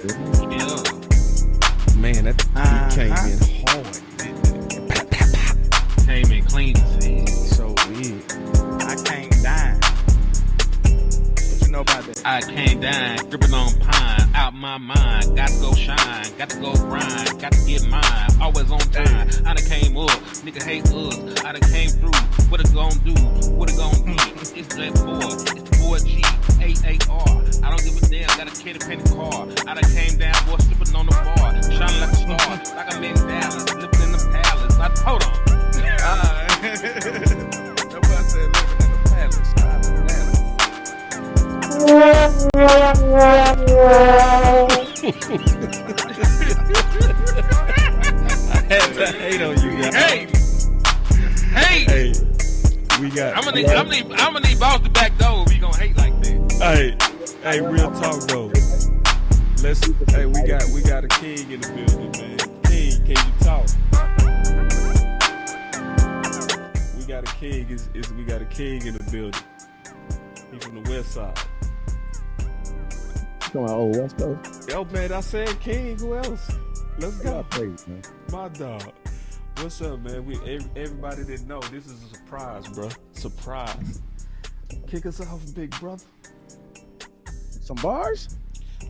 Yeah. Man, that came in hard. Came in clean as hell. So weird. I can't die. What you know about that? I can't die, gripping on pine, out my mind. Got to go shine, got to go grind, got to get mine. Always on time. I done came up, nigga hate us. I done came through. What it gon' do? What it gon' be? It's that boy, it's the 4G, AAR. I don't give a damn, got a kid in the car. I done came down, boy, slipping on the bar, shining like a star, like I'm in Dallas, living in the palace. Hold on. That boy said living in the palace. I had to hate on you guys. Hey, we got. I'm gonna need boss to back door if you gonna hate like that. Hey, real talk though. We got a king in the building, man. King, can you talk? We got a king. We got a king in the building. He from the west side. Come on, old West Coast. Yo, man, I said king. Who else? Let's go. Praise, man. My dog. What's up, man? Everybody didn't know. This is a surprise, bro. Surprise. Kick us off, big brother. Some bars?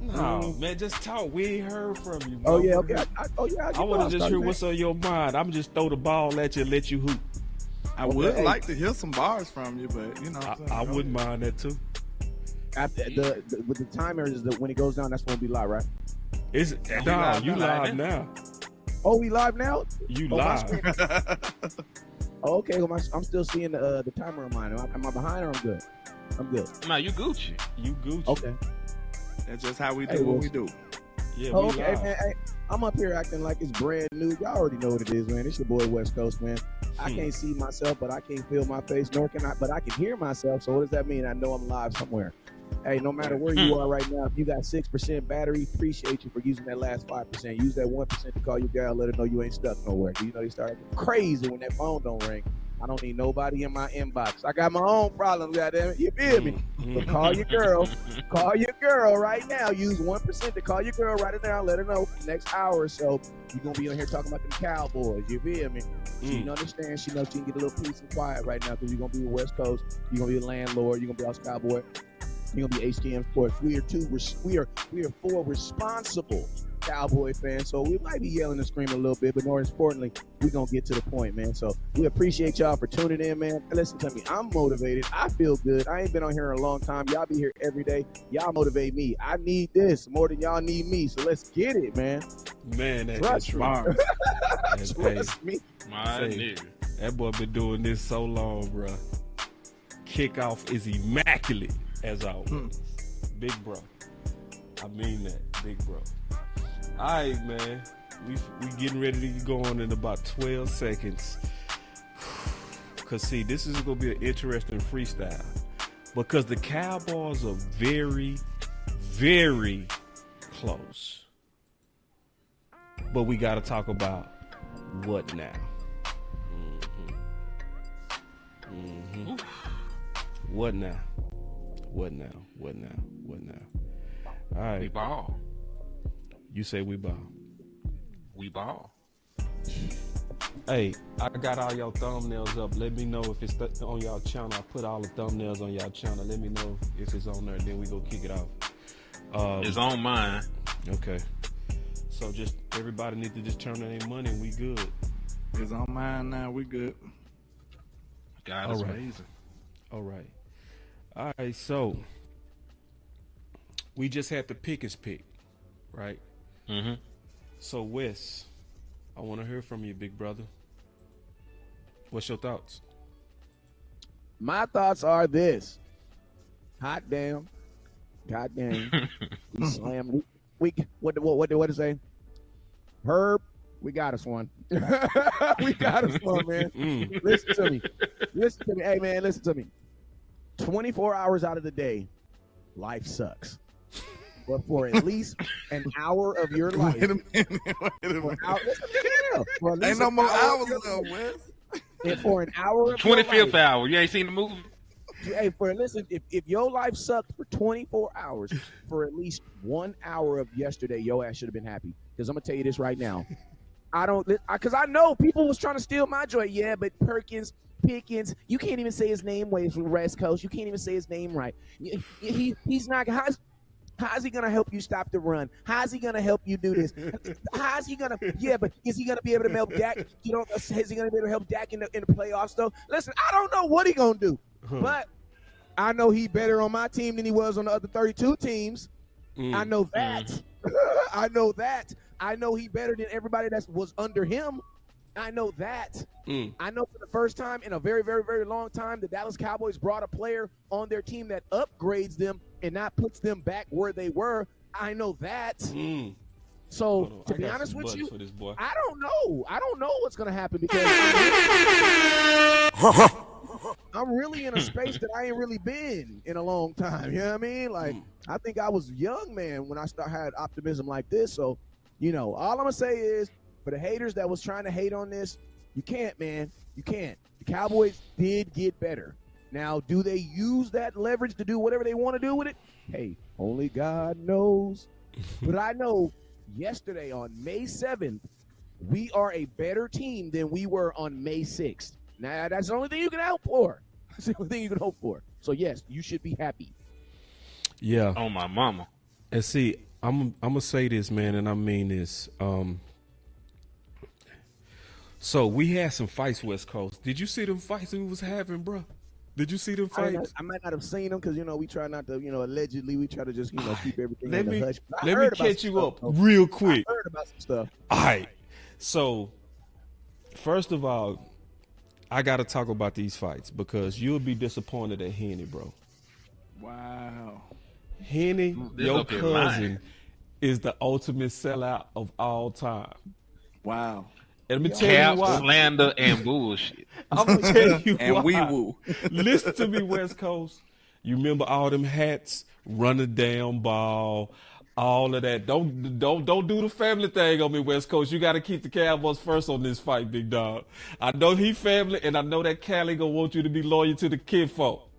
No, man, just talk. We ain't heard from you, bro. Oh, yeah, okay. I want to just hear what's on your mind. I'm just throw the ball at you and let you hoop. I would like to hear some bars from you, but you know, I wouldn't mind that too. After with the timer is when it goes down, that's when we live, right? You live now. Oh, we live now? You live. Oh, okay. Well, I'm still seeing the timer on mine. Am I behind or I'm good? I'm good. Nah, you Gucci. Okay. That's just how we do what we do. Yeah, Oh, we okay, live. man. Hey, I'm up here acting like it's brand new. Y'all already know what it is, man. It's your boy West Coast, man. I can't see myself, but I can't feel my face, nor can I, but I can hear myself. So what does that mean? I know I'm live somewhere. Hey, no matter where you are right now, if you got 6% battery, appreciate you for using that last 5%. Use that 1% to call your gal, let her know you ain't stuck nowhere. You know, they start acting crazy when that phone don't ring. I don't need nobody in my inbox. I got my own problems, goddammit. You feel me? But call your girl. Call your girl right now. Use 1% to call your girl right now. Let her know for the next hour or so you're going to be on here talking about them Cowboys. You feel me? She understands. She knows she can get a little peace and quiet right now because you're going to be with West Coast. You're going to be a landlord. You're going to be Dallas Cowboy. You're going to be HTM Sports. We are four responsible Cowboy fans, so we might be yelling and screaming a little bit, but more importantly, we're going to get to the point, man. So we appreciate y'all for tuning in, man. Listen to me. I'm motivated. I feel good. I ain't been on here in a long time. Y'all be here every day. Y'all motivate me. I need this more than y'all need me, so let's get it, man. Man, that's true. Trust me. My nigga. That boy been doing this so long, bro. Kickoff is immaculate, as always. Big bro. I mean that, big bro. All right, man. We getting ready to go on in about 12 seconds. Because, see, this is going to be an interesting freestyle. Because the Cowboys are very, very close. But we got to talk about what now. What now? What now? What now? What now? All right. We ball. You say we ball. We ball. Hey, I got all y'all thumbnails up. Let me know if it's on y'all channel. I put all the thumbnails on y'all channel. Let me know if it's on there. Then we go kick it off. It's on mine. Okay. So just everybody need to just turn in their money and we good. It's on mine now. We good. God is amazing. All right. All right. So we just had the Pickens pick, right? Mm-hmm. So Wes, I want to hear from you, big brother. What's your thoughts? My thoughts are this. Hot damn. God damn. We slammed. What to say? Herb, we got us one. We got us one, man. Listen to me. Hey, man, listen to me. 24 hours out of the day, life sucks. But for at least an hour of your life. Wait a minute. Ain't no more hours left, Wes. And for an hour of 25th hour. You ain't seen the movie? Hey, if your life sucked for 24 hours, for at least 1 hour of yesterday, your ass should have been happy. Because I'm gonna tell you this right now. Because I know people was trying to steal my joy. Yeah, but Pickens, you can't even say his name right from West Coast. You can't even say his name right. He's not. How's he gonna help you stop the run? How's he gonna help you do this? How's he gonna? Yeah, but is he gonna be able to help Dak? Is he gonna be able to help Dak in the playoffs though? Listen, I don't know what he gonna do, but I know he better on my team than he was on the other 32 teams. I know that. I know that. I know he better than everybody that was under him. I know that. I know for the first time in a very, very, very long time, the Dallas Cowboys brought a player on their team that upgrades them and not puts them back where they were. I know that. So, to be honest with you, I don't know. I don't know what's going to happen because I'm really in a space that I ain't really been in a long time. You know what I mean? Like, I think I was young, man, when I had optimism like this. So, all I'm going to say is, for the haters that was trying to hate on this, you can't, man. You can't. The Cowboys did get better. Now, do they use that leverage to do whatever they want to do with it? Hey, only God knows. But I know yesterday on May 7th, we are a better team than we were on May 6th. Now, that's the only thing you can hope for. That's the only thing you can hope for. So, yes, you should be happy. Yeah. Oh, my mama. And see, I'm going to say this, man, and I mean this. So we had some fights, West Coast. Did you see them fights we was having, bro? Did you see them fights? I might not have seen them because, we try not to, allegedly, we try to just, keep everything let in me, the hush. Let me catch you up real quick. I heard about some stuff. All right. So, first of all, I got to talk about these fights because you'll be disappointed at Henny, bro. Wow. Henny, your cousin, is the ultimate sellout of all time. Wow. And let me tell you why. Slander and bullshit. I'm going to tell you and why. wee woo. Listen to me, West Coast. You remember all them hats, run the damn ball, all of that. Don't do the family thing on me, West Coast. You got to keep the Cowboys first on this fight, big dog. I know he family, and I know that Cali gonna want you to be loyal to the kid folk.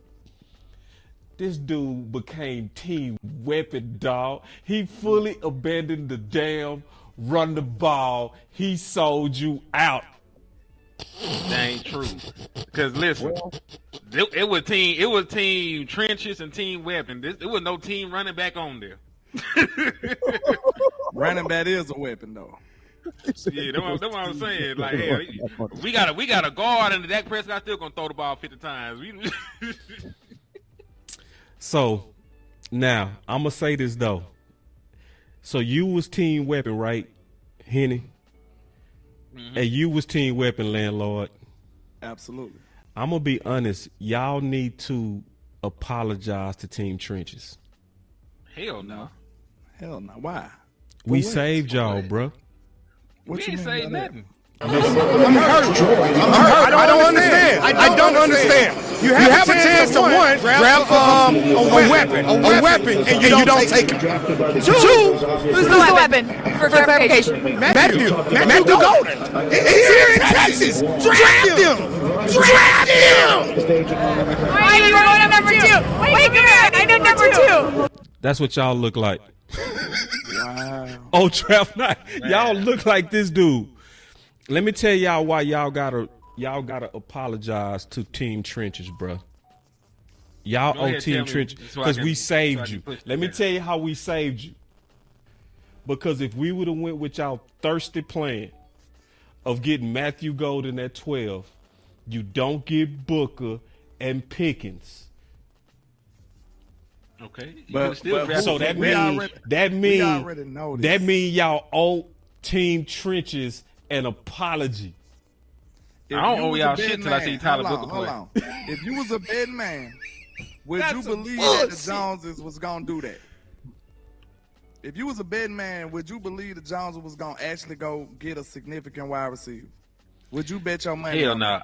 This dude became team weapon, dog. He fully abandoned the damn run the ball. He sold you out. That ain't true. Because listen, it was team trenches and team weapon. There was no team running back on there. Running back is a weapon, though. Yeah, that's what I'm saying. Like, hell, we got a guard, and Dak Prescott still gonna throw the ball 50 times. So now I'm gonna say this though. So you was team weapon, right, Henny? Mm-hmm. And you was team weapon, landlord. Absolutely. I'm gonna be honest. Y'all need to apologize to Team Trenches. Hell no. Hell no. Why? We saved y'all, bro. We ain't saved nothing. I'm hurt. I don't understand. I don't understand. You have a chance to one, grab a weapon, and you don't take it. Two, who's the weapon? For clarification. Matthew Golden. He's here in Texas. Draft him. Why are you going to number two? Wait, come back. I know number two. That's what y'all look like. Wow. Oh, draft night. Y'all look like this dude. Let me tell y'all why y'all gotta apologize to Team Trenches, bro. Y'all owe Team Trenches because we saved you. Let me tell you how we saved you. Because if we would have went with y'all thirsty plan of getting Matthew Golden at 12, you don't get Booker and Pickens. Okay, so that means y'all owe Team Trenches an apology. I don't owe y'all shit till I see Tyler Booker play. Hold on. If you was a betting man, would you believe that the Joneses was gonna do that? If you was a betting man, would you believe the Joneses was gonna actually go get a significant wide receiver? Would you bet your money? Hell no.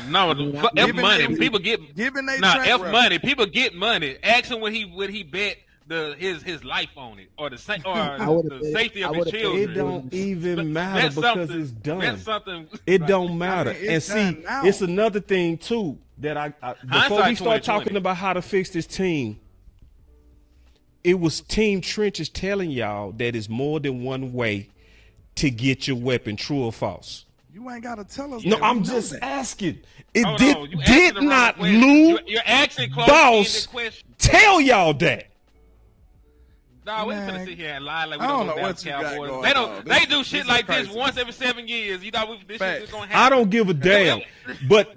No, F money. People get giving they F money. People get money. Ask him what he bet his life on it, or the safety of his It children. don't even matter That's because something- it's done. That's something. It don't matter. I mean, And it's see, done now. it's another thing too that I before Hindsight we start 2020. talking about how to fix this team, it was Team Trenches telling y'all that it's more than one way to get your weapon, true or false. You ain't gotta tell us. No, that. We I'm know just that. asking. It Hold did on, you asking did the wrong not question. Lou You're asking Boss close-ended questions. tell y'all that. No, we ain't Man, finna sit here and lie like we I don't don't know know Dallas what you got Cowboys. going They on. don't. This- They do this shit is like this crazy. once every 7 years. You know, this shit Facts. is gonna I happen. don't give a damn. But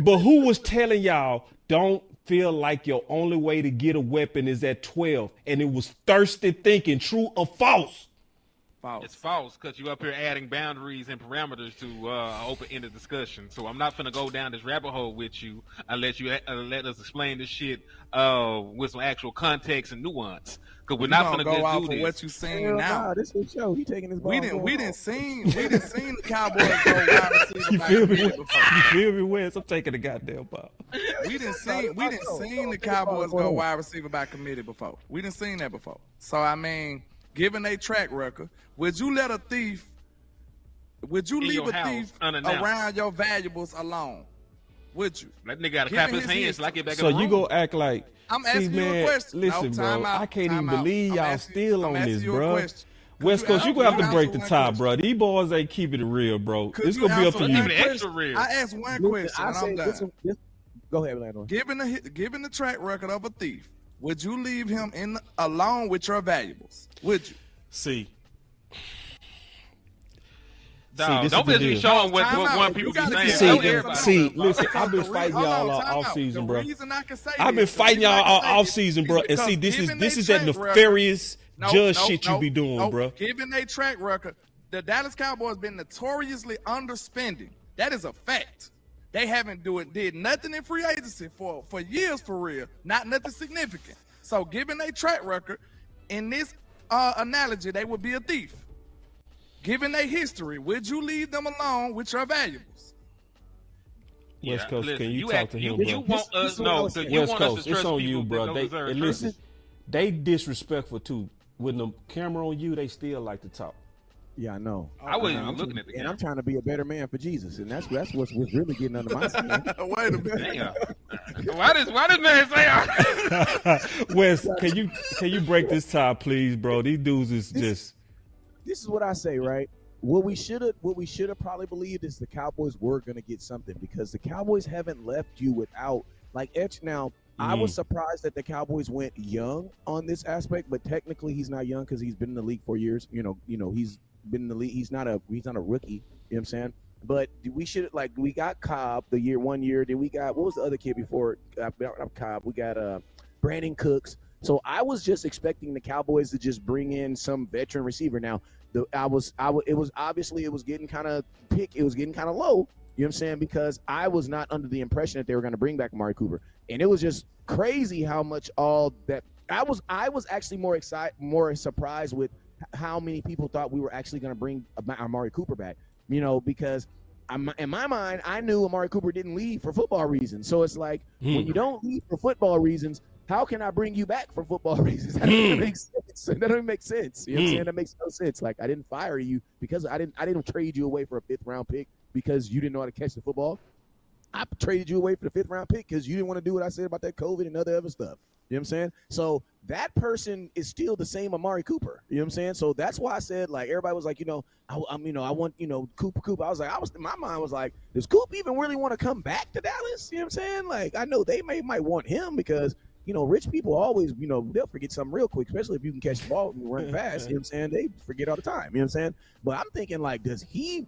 but who was telling y'all don't feel like your only way to get a weapon is at 12? And it was thirsty thinking, true or false? False. It's false because you up here adding boundaries and parameters to open-ended discussion. So I'm not finna go down this rabbit hole with you unless you let us explain this shit with some actual context and nuance. Because we're You not gonna finna go off do of this. what you seen Hell now. nah, this is show. He taking his ball. We didn't seen the Cowboys go wide receiver You by feel me? committee before. You feel me, Wes? I'm taking the goddamn ball. We didn't seen the Cowboys go wide receiver by committee before. We didn't seen that before. So I mean, given their track record, would you let a thief? Would you In leave your a house, thief unannounced. around your valuables alone? Would you? That nigga gotta Given clap his his hands history. like it back So in the you room. go act like I'm see, asking you a man, question. Listen, No, bro, time out, I can't even time out. believe I'm y'all asking- still I'm on asking this, you a bro. question. West you Coast, you answer- gonna have to you break answer the one tie, question? bro. These boys ain't keeping it real, bro. Could It's you gonna be up answer to one you. Keep it extra question? real. I asked one Listen, question, I and say I'm done. go ahead, Landlord. Given the track record of a thief, would you leave him alone with your valuables? Would you? See, Dog, this don't is the just be deal. showing what Time out. one You people be gotta saying. get See, Don't some everybody answers. see, know, bro. listen, I've been The fighting hold y'all on, all time out. off-season, bro. The reason I can say I've been this, the fighting reason I y'all can all say off this season, is bro. And because see, this given is their that track record- nefarious judge shit you be doing, bro. Given their track record, the Dallas Cowboys been notoriously underspending. That is a fact. They haven't did nothing in free agency for years for real. Not nothing significant. So given their track record, in this analogy, they would be a thief. Given their history, would you leave them alone with your valuables? West Coast, listen, can you act- talk to him, you bro? want This us is what I no, was so saying. you West want us Coast, to it's trust on people you, that bro. don't They deserve and trust. listen, they disrespectful too. When the camera on you, they still like to talk. Yeah, I know. I wasn't I'm even looking at the and camera. I'm trying to be a better man for Jesus, and that's what's really getting under my skin. Wait a minute. Damn. Why does man say all Wes, can you break this tie, please, bro? These dudes is just This is what I say, right? What we should have probably believed is the Cowboys were going to get something, because the Cowboys haven't left you without like Etch. Now, I was surprised that the Cowboys went young on this aspect, but technically he's not young because he's been in the league 4 years. You know, he's been in the league. He's not a rookie. You know what I'm saying? But we should we got Cobb 1 year. Then we got, what was the other kid before Cobb? We got Brandon Cooks. So I was just expecting the Cowboys to just bring in some veteran receiver. Now, it was getting kind of it was getting kind of low. You know what I'm saying? Because I was not under the impression that they were going to bring back Amari Cooper, and it was just crazy how much all that I was actually more surprised with how many people thought we were actually going to bring Amari Cooper back. You know, because in my mind, I knew Amari Cooper didn't leave for football reasons. So it's like, when you don't leave for football reasons, how can I bring you back for football reasons? That doesn't make sense. That doesn't make sense. You know what I'm saying? That makes no sense. Like, I didn't fire you because I didn't trade you away for a 5th round pick because you didn't know how to catch the football. I traded you away for the 5th round pick because you didn't want to do what I said about that COVID and other stuff. You know what I'm saying? So that person is still the same Amari Cooper. You know what I'm saying? So that's why I said, like, everybody was like, I want, Cooper. I was like, my mind was like, does Coop even really want to come back to Dallas? You know what I'm saying? Like, I know they might want him because, rich people always, they'll forget something real quick, especially if you can catch the ball and run fast. You know what I'm saying? They forget all the time. You know what I'm saying? But I'm thinking, like, does he,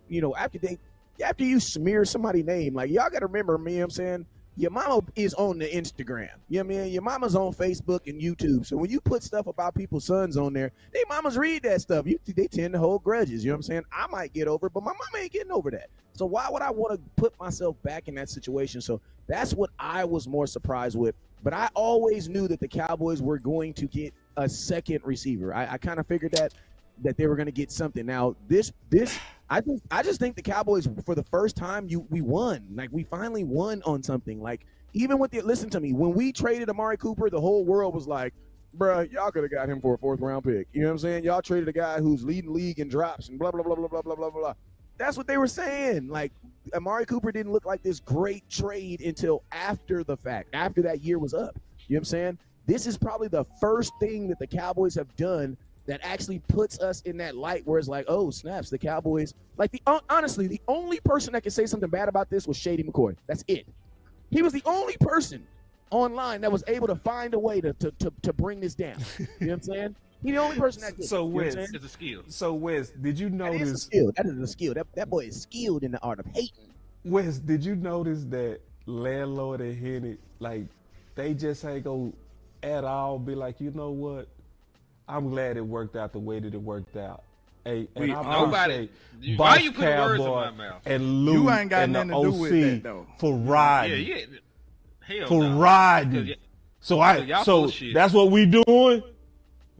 after you smear somebody's name, like, y'all got to remember me, you know what I'm saying? Your mama is on the Instagram. You know what I mean? Your mama's on Facebook and YouTube. So when you put stuff about people's sons on there, they mamas read that stuff. They tend to hold grudges. You know what I'm saying? I might get over it, but my mama ain't getting over that. So why would I want to put myself back in that situation? So that's what I was more surprised with. But I always knew that the Cowboys were going to get a second receiver. I kind of figured that they were going to get something. Now, I just think the Cowboys, for the first time, we won. Like, we finally won on something. Like, even with listen to me, when we traded Amari Cooper, the whole world was like, Bruh, y'all could have got him for a 4th round pick. You know what I'm saying? Y'all traded a guy who's leading league in drops and blah, blah, blah, blah, blah, blah, blah, blah. That's what they were saying. Like, Amari Cooper didn't look like this great trade until after the fact, after that year was up. You know what I'm saying? This is probably the first thing that the Cowboys have done that actually puts us in that light where it's like, oh, snaps, the Cowboys. Like, honestly, the only person that can say something bad about this was Shady McCoy. That's it. He was the only person online that was able to find a way to bring this down. You know what I'm saying? He's the only person that did. So, Wes, it's a skill. So, Wes, did you notice? That is a skill. That is a skill. That boy is skilled in the art of hating. Wes, did you notice that Landlord and Henny, like, they just ain't go at all be like, you know what? I'm glad it worked out the way that it worked out. Hey, and I appreciate why you put words in my mouth? And Lou You ain't got and the nothing to do with that, OC though. for riding. Yeah. Hell For no. riding. So that's what we doing?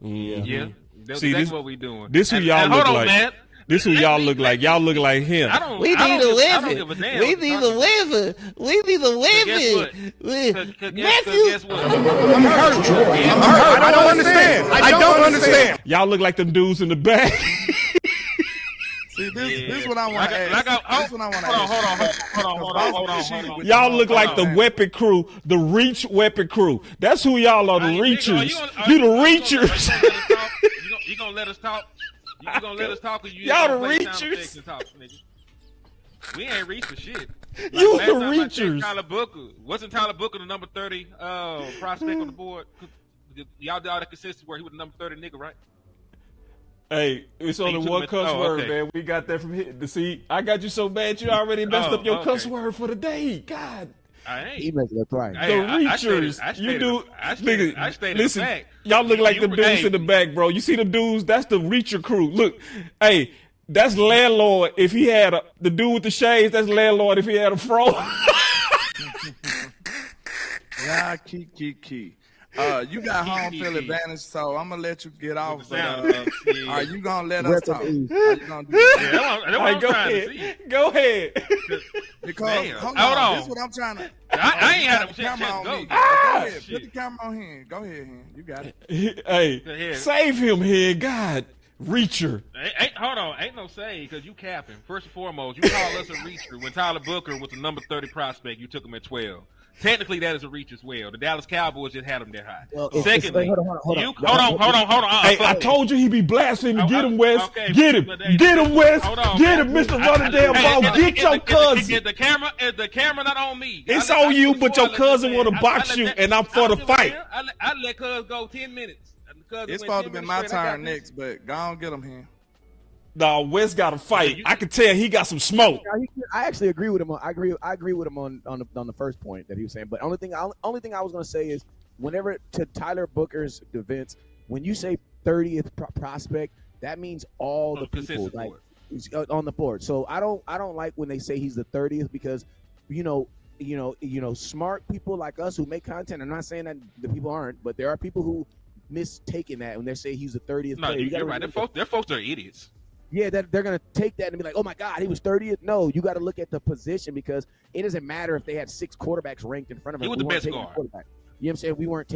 Yeah. That's See, exactly what we doing. This who y'all look like. Man. This who y'all look like. Y'all look like him. We need a weapon. We need a weapon. We need a weapon. Guess what? I'm hurt. I don't understand. I don't understand. Y'all look like them dudes in the back. See, this is what I want to ask. This is what I want to ask. Hold on. Y'all look like the weapon crew, the reach weapon crew. That's who y'all are, the reachers. You the reachers. You gonna let us talk? You gonna let us talk, or you Y'all gonna the play sound reachers. effects and talk, nigga? We ain't reached for shit. Like, You last the time I checked, reachers. Tyler Booker wasn't Tyler Booker the number 30 prospect on the board? Y'all did all the consistency where he was the number 30 nigga, right? Hey, it's only one cuss word, man. We got that from here. See, I got you so bad you already messed up your cuss word for the day. God. I ain't. He making it right. Hey, The reachers. I stated listen, the fact. y'all look like You the were- dudes hey. in the back, bro. You see the dudes? That's the reacher crew. Look, hey, that's Landlord. If he had the dude with the shades, that's Landlord if he had a fro. Yeah, key. You got home field advantage, so I'm gonna let you get off. But, are you gonna let us talk? Are you gonna do that? That's what I'm Go trying ahead. to see. Go ahead. Because Hold hold on. on, this is what I'm trying to. I ain't had the a camera chance on to me. go. Go ahead, put shit. the camera on Hen. Go ahead, Hen. You got it. Hey, ahead. save him here, God. Reacher. Hold on, ain't no save because you capping. First and foremost, you call us a reacher when Tyler Booker was the number 30 prospect. You took him at 12. Technically, that is a reach as well. The Dallas Cowboys just had him that high. Well, Secondly, hold on. hold on. Hey, I told you he be blaspheming. Get him, Wes. Okay, Get him. but hey, Get him, Wes. hold on, Get man. him, Mr. Running Damn Ball. Get your cousin. Is the camera not on me? It's on you, but your cousin want to box you, and I'm for the fight. I let cuz go 10 minutes. It's supposed to be my turn next, but go on, get him, Hen. No, Wes got to fight. I can tell he got some smoke. I actually agree with him. I agree with him on the first point that he was saying. But only thing I was going to say is, whenever to Tyler Booker's defense, when you say 30th prospect, that means all the people like on the board. So I don't like when they say he's the 30th because, you know, smart people like us who make content. I'm not saying that the people aren't, but there are people who mistaken that when they say he's the 30th. No, player. you're right. Their folks are idiots. Yeah, that they're gonna take that and be like, "Oh my God, he was 30th." No, you got to look at the position because it doesn't matter if they had 6 quarterbacks ranked in front of him. He was the best guard. You know what I'm saying? We weren't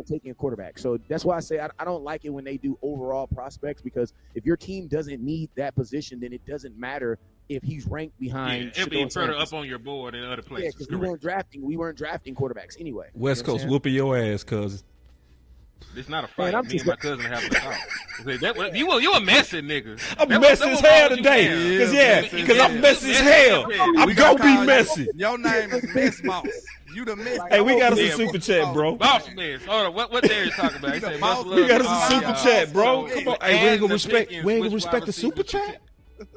taking a quarterback. So that's why I say I don't like it when they do overall prospects because if your team doesn't need that position, then it doesn't matter if he's ranked behind. It'll be further up on your board in other places. Yeah, because we weren't drafting quarterbacks anyway. West Coast whooping your ass, cousin. It's not a fight. Man, Me and my cousin having a talk. You a messy nigga. I'm messy as hell today. Because I'm messy as hell. I'm going to be messy. Your name is Mess Boss. You the Mess. Hey, we got us a super chat, bro. Boss Mess. Hold on. What there you talking about? He said, We got us a super chat, bro. Come on. Hey, we ain't going to respect the super chat?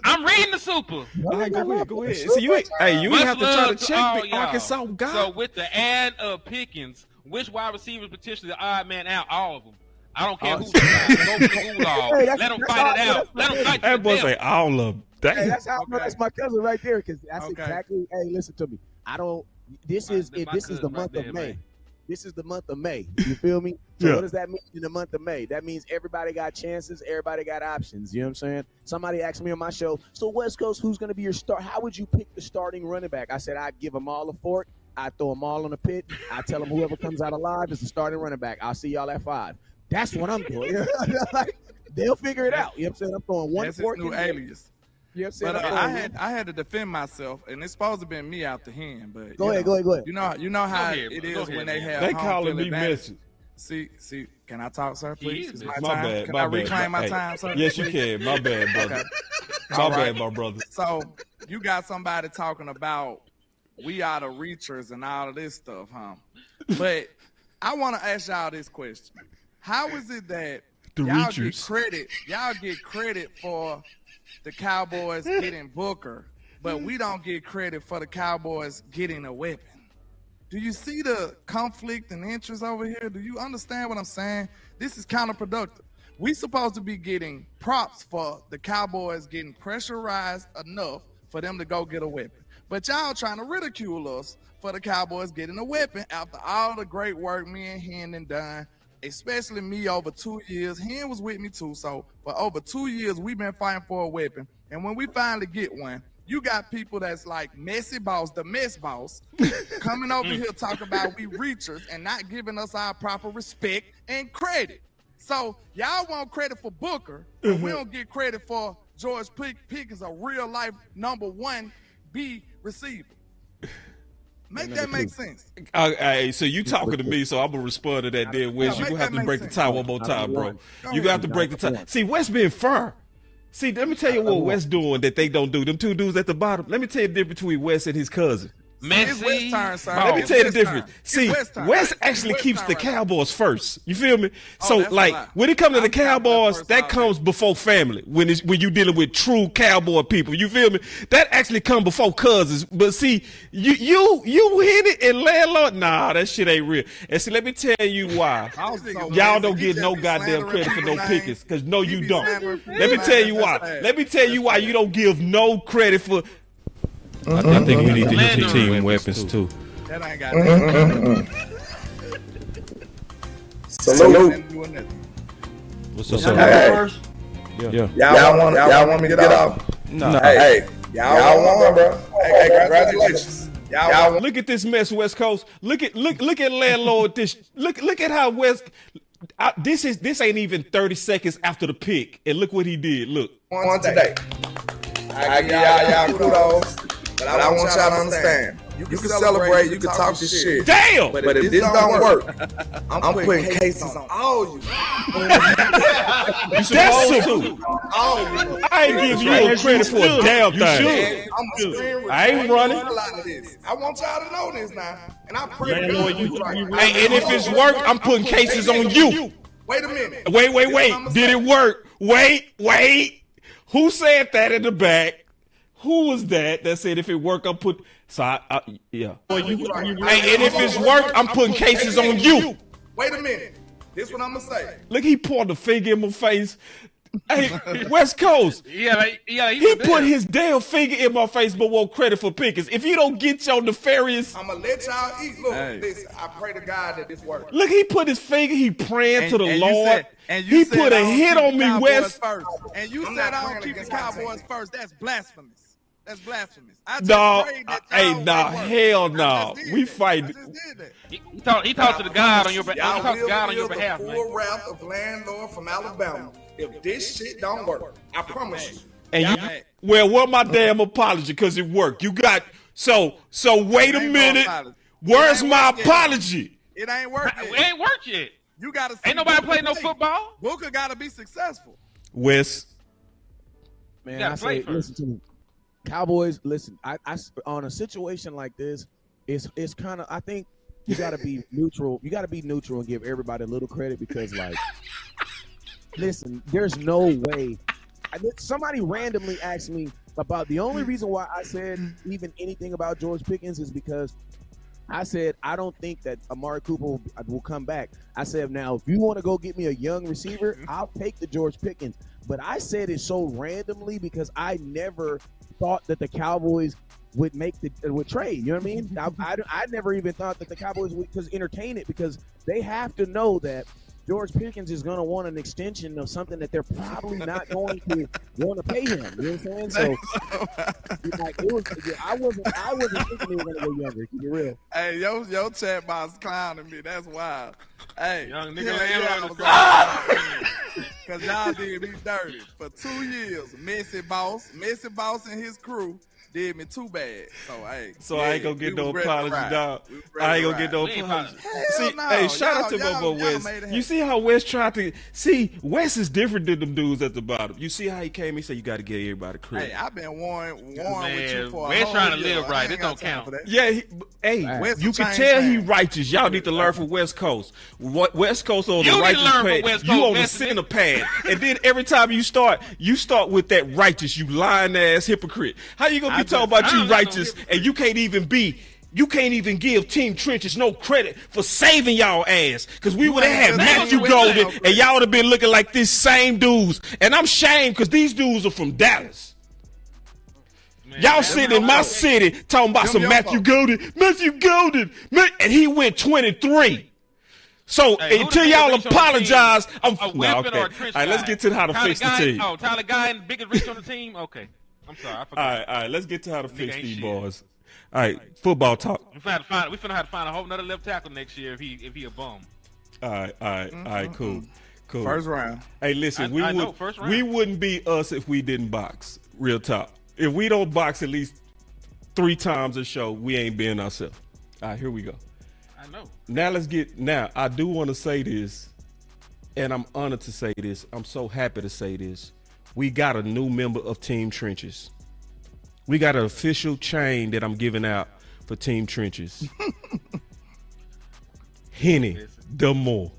I'm reading the super. All right, go ahead. See, you ain't have to try to check the Arkansas guy. So with the ad of Pickens, which wide receivers potentially the odd man out? All of them. I don't care who's let them fight it out. Let them fight that boy say all of them. Hey, that's how that's my cousin right there because that's exactly. Hey, listen to me. This is the month of May. Man. This is the month of May. You feel me? So what does that mean in the month of May? That means everybody got chances, everybody got options. You know what I'm saying? Somebody asked me on my show, so West Coast, who's going to be your start? How would you pick the starting running back? I said I'd give them all a fork. I throw them all on the pit. I tell them whoever comes out alive is the starting running back. I'll see y'all at 5. That's what I'm doing. Like, they'll figure it out. You know what I'm saying? I'm throwing one That's fork his new in alias. You know what I'm But saying? I had to defend myself, and it's supposed to be me out the hand. But Go ahead. You know how it is when they have They home calling field me advantage. message. See, can I talk, sir, please? It's my My time. bad. Can My I bad. reclaim my Hey, time, sir? yes, you please? can. My bad, brother. Okay. My All bad, right. my brother. So you got somebody talking about we are the reachers and all of this stuff, huh? But I want to ask y'all this question. How is it that y'all get credit for the Cowboys getting Booker, but we don't get credit for the Cowboys getting a weapon? Do you see the conflict and interest over here? Do you understand what I'm saying? This is counterproductive. We supposed to be getting props for the Cowboys getting pressurized enough for them to go get a weapon. But y'all trying to ridicule us for the Cowboys getting a weapon after all the great work me and Henny done, especially me over 2 years. Hen was with me too, so for over 2 years, we've been fighting for a weapon. And when we finally get one, you got people that's like Messy Boss, the mess boss, coming over here talking about we reachers and not giving us our proper respect and credit. So y'all want credit for Booker, but we don't get credit for George Pickens, a real-life number 1B receiver. Make that make sense. Hey, so you talking to me, so I'm gonna respond to that. Then Wes, you gonna have to break the tie one more time, bro. You got to break the tie. See, Wes being fair. See, let me tell you what Wes doing that they don't do. Them 2 dudes at the bottom. Let me tell you the difference between Wes and his cousin. It's West turn, sir. Let me tell you the difference. See, West Wes actually keeps the Cowboys first. You feel me? So, that's a like, lie. when it comes to the I'm Cowboy Cowboys, first that all comes before family. When you dealing with true Cowboy people, you feel me? That actually come before cousins. But see, you hit it and landlord. Nah, that shit ain't real. And see, let me tell you why. Y'all don't get no goddamn credit for no Pickens, because no, you don't. Let me tell you why. Let me tell you why you don't give no credit for. I think we need to get your team weapons too. That ain't got nothing. Salute. What's up, Hey. first? Yeah. Y'all want me to get off? No. Hey, y'all want, bro? Hey, congratulations. Y'all want. Look at this mess, West Coast. Look at landlord. Look at how West. This ain't even 30 seconds after the pick, and look what he did. Look. One today. I give y'all kudos, but I want y'all to understand. You can celebrate, you can talk this shit. Damn! But if this don't work, I'm putting cases on all you. That's some. All you. I ain't give you a credit for a damn thing. I ain't running. I want y'all to know this now. And I pray to God Hey, and if it's work, I'm putting cases on you. Wait a minute. Wait. Did it work? Wait. Who said that in the back? Who was that said if it work, I'm put? So yeah. Hey, and if it's work, I'm putting cases on you. Wait a minute. This what I'm gonna say. Look, he poured the finger in my face. Hey, West Coast. Yeah. He put his damn finger in my face, but won't credit for Pickens. If you don't get your nefarious, I'm gonna let y'all eat. Look, listen, I pray to God that this works. look, he put his finger. He praying to the And Lord. you He said put I a don't hit keep on the me, Cowboys West. First. And you I'm said not I don't praying keep the against my Cowboys team. first. That's blasphemous. That's blasphemous. I just No, prayed that hey, y'all nah, would work. hell I no. just did We that. fight. I just did that. He talked to the God on your behalf. Y'all He talked to will God on your feel behalf, the man. full wrath of landlord from Alabama if this shit don't work. I promise you. And where my damn apology? Because it worked. You got so wait a Ain't no minute. apology. Where's It ain't my worked yet. apology? It ain't working. It ain't worked yet. You gotta see Ain't nobody Booker playing no play. football. Booker gotta be successful. Wes, Man, gotta I play say, first. listen to me. Cowboys, listen, I on a situation like this, it's kind of, I think you got to be neutral. You got to be neutral and give everybody a little credit because, like, listen, there's no way. Somebody randomly asked me about the only reason why I said even anything about George Pickens is because I said I don't think that Amari Cooper will come back. I said, now, if you want to go get me a young receiver, I'll take the George Pickens. But I said it so randomly because I never thought that the Cowboys would trade. You know what I mean? I never even thought that the Cowboys would just entertain it because they have to know that George Pickens is going to want an extension of something that they're probably not going to want to pay him. You know what I'm saying? So, like, I wasn't thinking they were going to go younger. To be real. Hey, your chat box clowning me. That's wild. Hey, young nigga, because y'all did me dirty for 2 years. Messy Boss and his crew did me too bad. So I ain't gonna get no apology, dog. I ain't gonna get no apology. See, no. hey, shout out to my boy Wes. You see how Wes tried to Wes is different than them dudes at the bottom. You see how he came? He said you got to give everybody credit. Hey, I've been warned with you for Wes a trying to year. live right. It don't count. Yeah, you can tell he righteous. Y'all need to learn from West Coast. West Coast on the righteous pad. You on the center pad, and then every time you start with that righteous. You lying ass hypocrite. How you gonna be talking about you righteous and you can't even give Team Trenches no credit for saving y'all ass? Because we would have had Matthew Golden and y'all would have been looking like this same dudes. And I'm shamed because these dudes are from Dallas. Man, y'all sitting in my city talking about some Matthew Golden, and he went 23. So until y'all apologize, okay. All right, let's get to how to fix the team. Oh, Tyler Guy and biggest reach on the team? Okay. I'm sorry, I forgot. All right, let's get to how to fix these boys. All right, football talk. We finna have to find a whole nother left tackle next year if he a bum. All right, cool. First round. Hey, listen, we wouldn't be us if we didn't box. Real talk. If we don't box at least 3 times a show, we ain't being ourselves. All right, here we go. I know. Now I do want to say this, and I'm honored to say this. I'm so happy to say this. We got a new member of Team Trenches. We got an official chain that I'm giving out for Team Trenches. Henny, the more.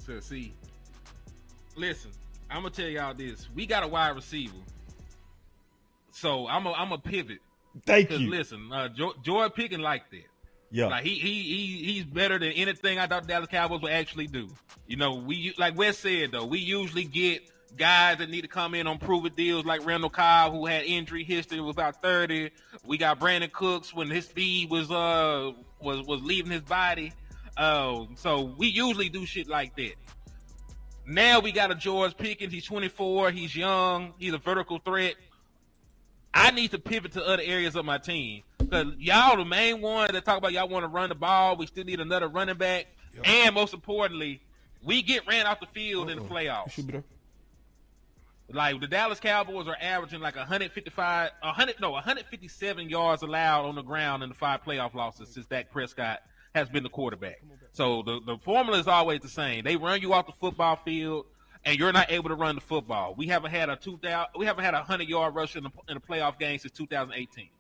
So listen, I'm gonna tell y'all this. We got a wide receiver, so I'm a pivot. Thank you. Listen, George Pickens like that. Yeah, like he's better than anything I thought the Dallas Cowboys would actually do. You know, we like Wes said though, we usually get guys that need to come in on proven deals like Randall Cobb, who had injury history, was about 30. We got Brandon Cooks when his speed was leaving his body. So we usually do shit like that. Now we got a George Pickens. He's 24. He's young. He's a vertical threat. I need to pivot to other areas of my team because y'all the main one that talk about y'all want to run the ball. We still need another running back, and most importantly, we get ran off the field in the playoffs. Like the Dallas Cowboys are averaging like 157 yards allowed on the ground in the 5 playoff losses since Dak Prescott has been the quarterback. So the formula is always the same. They run you off the football field, and you're not able to run the football. We haven't had a 100-yard rush in a playoff game since 2018.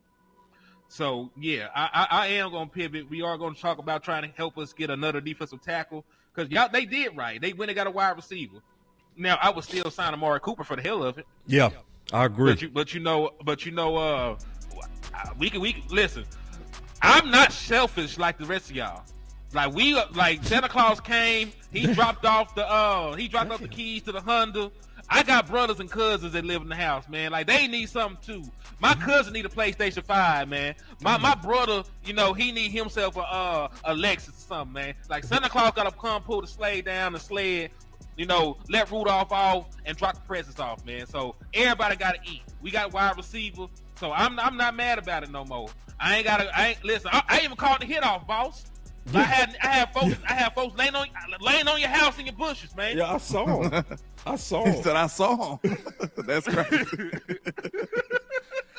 So yeah, I am going to pivot. We are going to talk about trying to help us get another defensive tackle because they did right. They went and got a wide receiver. Now I would still sign Amari Cooper for the hell of it. Yeah, I agree. But you know, we can listen. I'm not selfish like the rest of y'all. Like Santa Claus came, he dropped off the keys to the Honda. I got brothers and cousins that live in the house, man. Like they need something too. My cousin need a PlayStation 5, man. My brother, you know, he need himself a Lexus or something, man. Like Santa Claus gotta come pull the sleigh down the sled. You know, let Rudolph off and drop the presents off, man. So everybody got to eat. We got wide receiver, so I'm not mad about it no more. Listen. I even called the hit off, boss. I had folks laying on your house in your bushes, man. Yeah, I saw him. He said I saw him. That's crazy.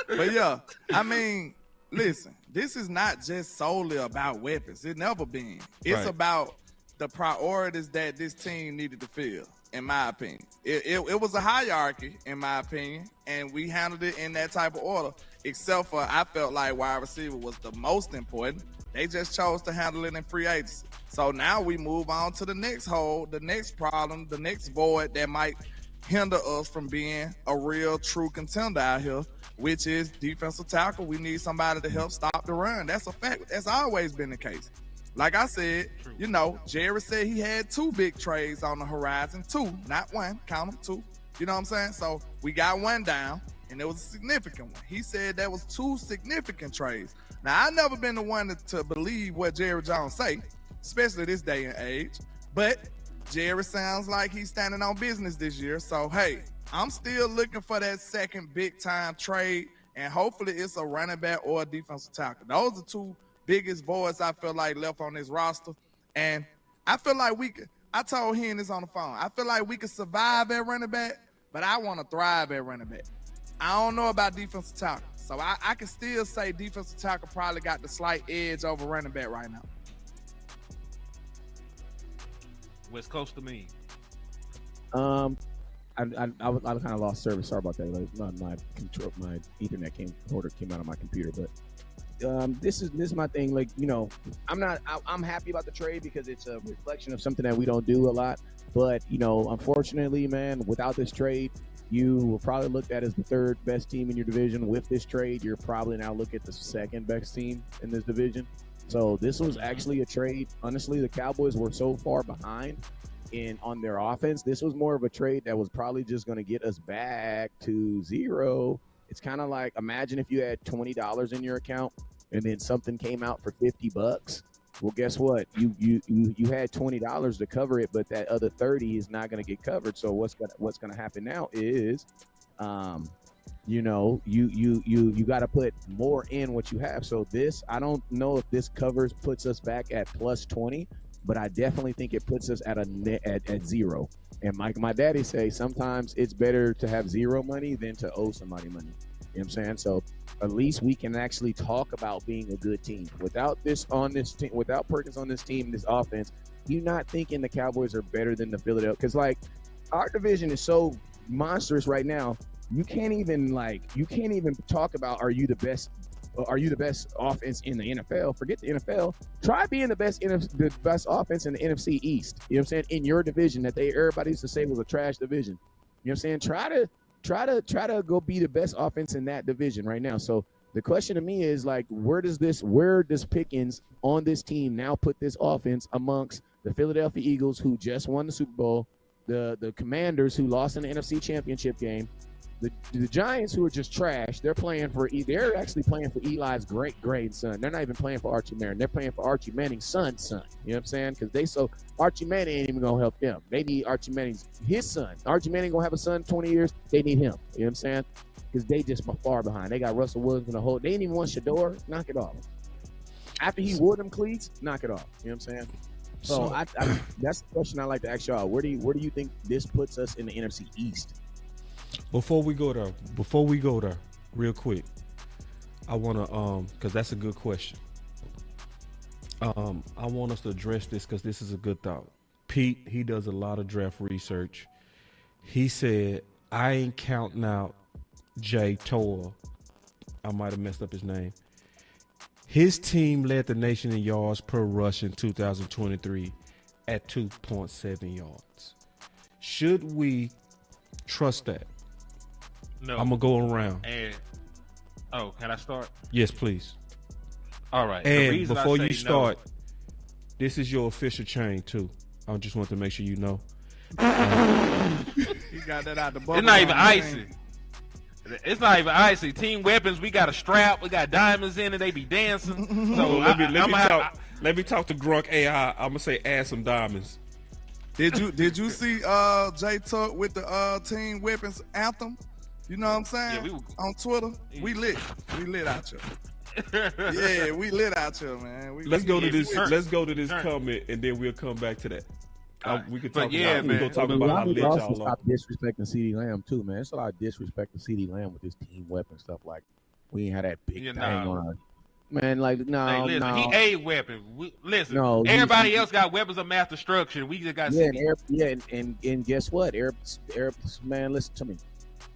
But yeah, I mean, listen. This is not just solely about weapons. It's never been. It's about the priorities that this team needed to fill, in my opinion. It was a hierarchy, in my opinion, and we handled it in that type of order, except for I felt like wide receiver was the most important. They just chose to handle it in free agency. So now we move on to the next hole, the next problem, the next void that might hinder us from being a real, true contender out here, which is defensive tackle. We need somebody to help stop the run. That's a fact. That's always been the case. Like I said, you know, Jerry said he had 2 big trades on the horizon. 2, not 1. Count them 2. You know what I'm saying? So we got 1 down, and it was a significant one. He said there was 2 significant trades. Now, I've never been the one to believe what Jerry Jones say, especially this day and age. But Jerry sounds like he's standing on business this year. So, hey, I'm still looking for that second big-time trade, and hopefully it's a running back or a defensive tackle. Those are two biggest voids I feel like left on this roster. And I feel like I told Henny this on the phone. I feel like we could survive at running back, but I want to thrive at running back. I don't know about defensive tackle. So I can still say defensive tackle probably got the slight edge over running back right now. West Coast to me. I kind of lost service. Sorry about that. Like, my Ethernet cord came out of my computer, but this is my thing. Like, you know, I'm happy about the trade because it's a reflection of something that we don't do a lot. But, you know, unfortunately, man, without this trade, you were probably looked at as the third best team in your division. With this trade, you're probably now look at the second best team in this division. So this was actually a trade. Honestly, the Cowboys were so far behind on their offense. This was more of a trade that was probably just going to get us back to zero. It's kind of like, imagine if you had $20 in your account and then something came out for $50. Well, guess what? You had $20 to cover it, but that other 30 is not going to get covered. So what's going to happen now is, you know, you got to put more in what you have. So this, I don't know if this puts us back at plus 20, but I definitely think it puts us at at zero. And my daddy say sometimes it's better to have zero money than to owe somebody money. You know what I'm saying? So at least we can actually talk about being a good team. Without this on this team, without Pickens on this team, this offense, you're not thinking the Cowboys are better than the Philadelphia. Because like our division is so monstrous right now. You can't even talk about are you the best offense in the NFL? Forget the NFL. Try being the best offense in the NFC East. You know what I'm saying? In your division that everybody used to say was a trash division. You know what I'm saying? Try to go be the best offense in that division right now. So the question to me is like, where does Pickens on this team now put this offense amongst the Philadelphia Eagles, who just won the Super Bowl, the Commanders, who lost in the NFC Championship game, the Giants, who are just trash. They're actually playing for Eli's great-grandson. They're not even playing for Archie Manning. They're playing for Archie Manning's son's son. You know what I'm saying? Because Archie Manning ain't even gonna help them. They need Archie Manning's his son. Archie Manning gonna have a son 20 years. They need him. You know what I'm saying? Because they just far behind. They got Russell Williams in the whole. They didn't even want Shador. Knock it off. After he wore them cleats, knock it off. You know what I'm saying? So I that's the question I like to ask y'all. Where do you think this puts us in the NFC East? Before we go there, real quick, I want to because that's a good question. I want us to address this because this is a good thought. Pete, he does a lot of draft research. He said, I ain't counting out Jay Toa. I might have messed up his name. His team led the nation in yards per rush in 2023 at 2.7 yards. Should we trust that? No. I'm going to go around. And can I start? Yes, please. All right. And before you start, this is your official chain, too. I just want to make sure you know. You got that out the bubble. It's not even icy. It's not even icy. Team weapons, we got a strap. We got diamonds in it. They be dancing. So let me talk to Grunk AI. I'm going to say add some diamonds. Did you see Jay Tuck with the team weapons anthem? You know what I'm saying? Yeah, on Twitter, we lit out here. Yeah, we lit out here, man. Let's go to this comment, and then we'll come back to that. We could talk about. We're gonna talk about how lit y'all are. Stop disrespecting CeeDee Lamb too, man. It's a lot of disrespect to CeeDee Lamb with this team weapon stuff. Like we ain't had that big thing on our man. Like no, he a weapon. Everybody else got weapons of mass destruction. We just got and guess what? Arab, man, listen to me.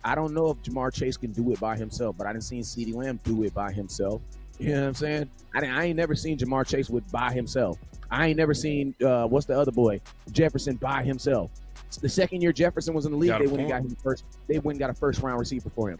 I don't know if Jamar Chase can do it by himself, but I didn't see CeeDee Lamb do it by himself. You know what I'm saying? I ain't never seen Jamar Chase by himself. I ain't never seen what's the other boy, Jefferson, by himself. The second year Jefferson was in the league, they went and got him first. They went and got a first round receiver for him.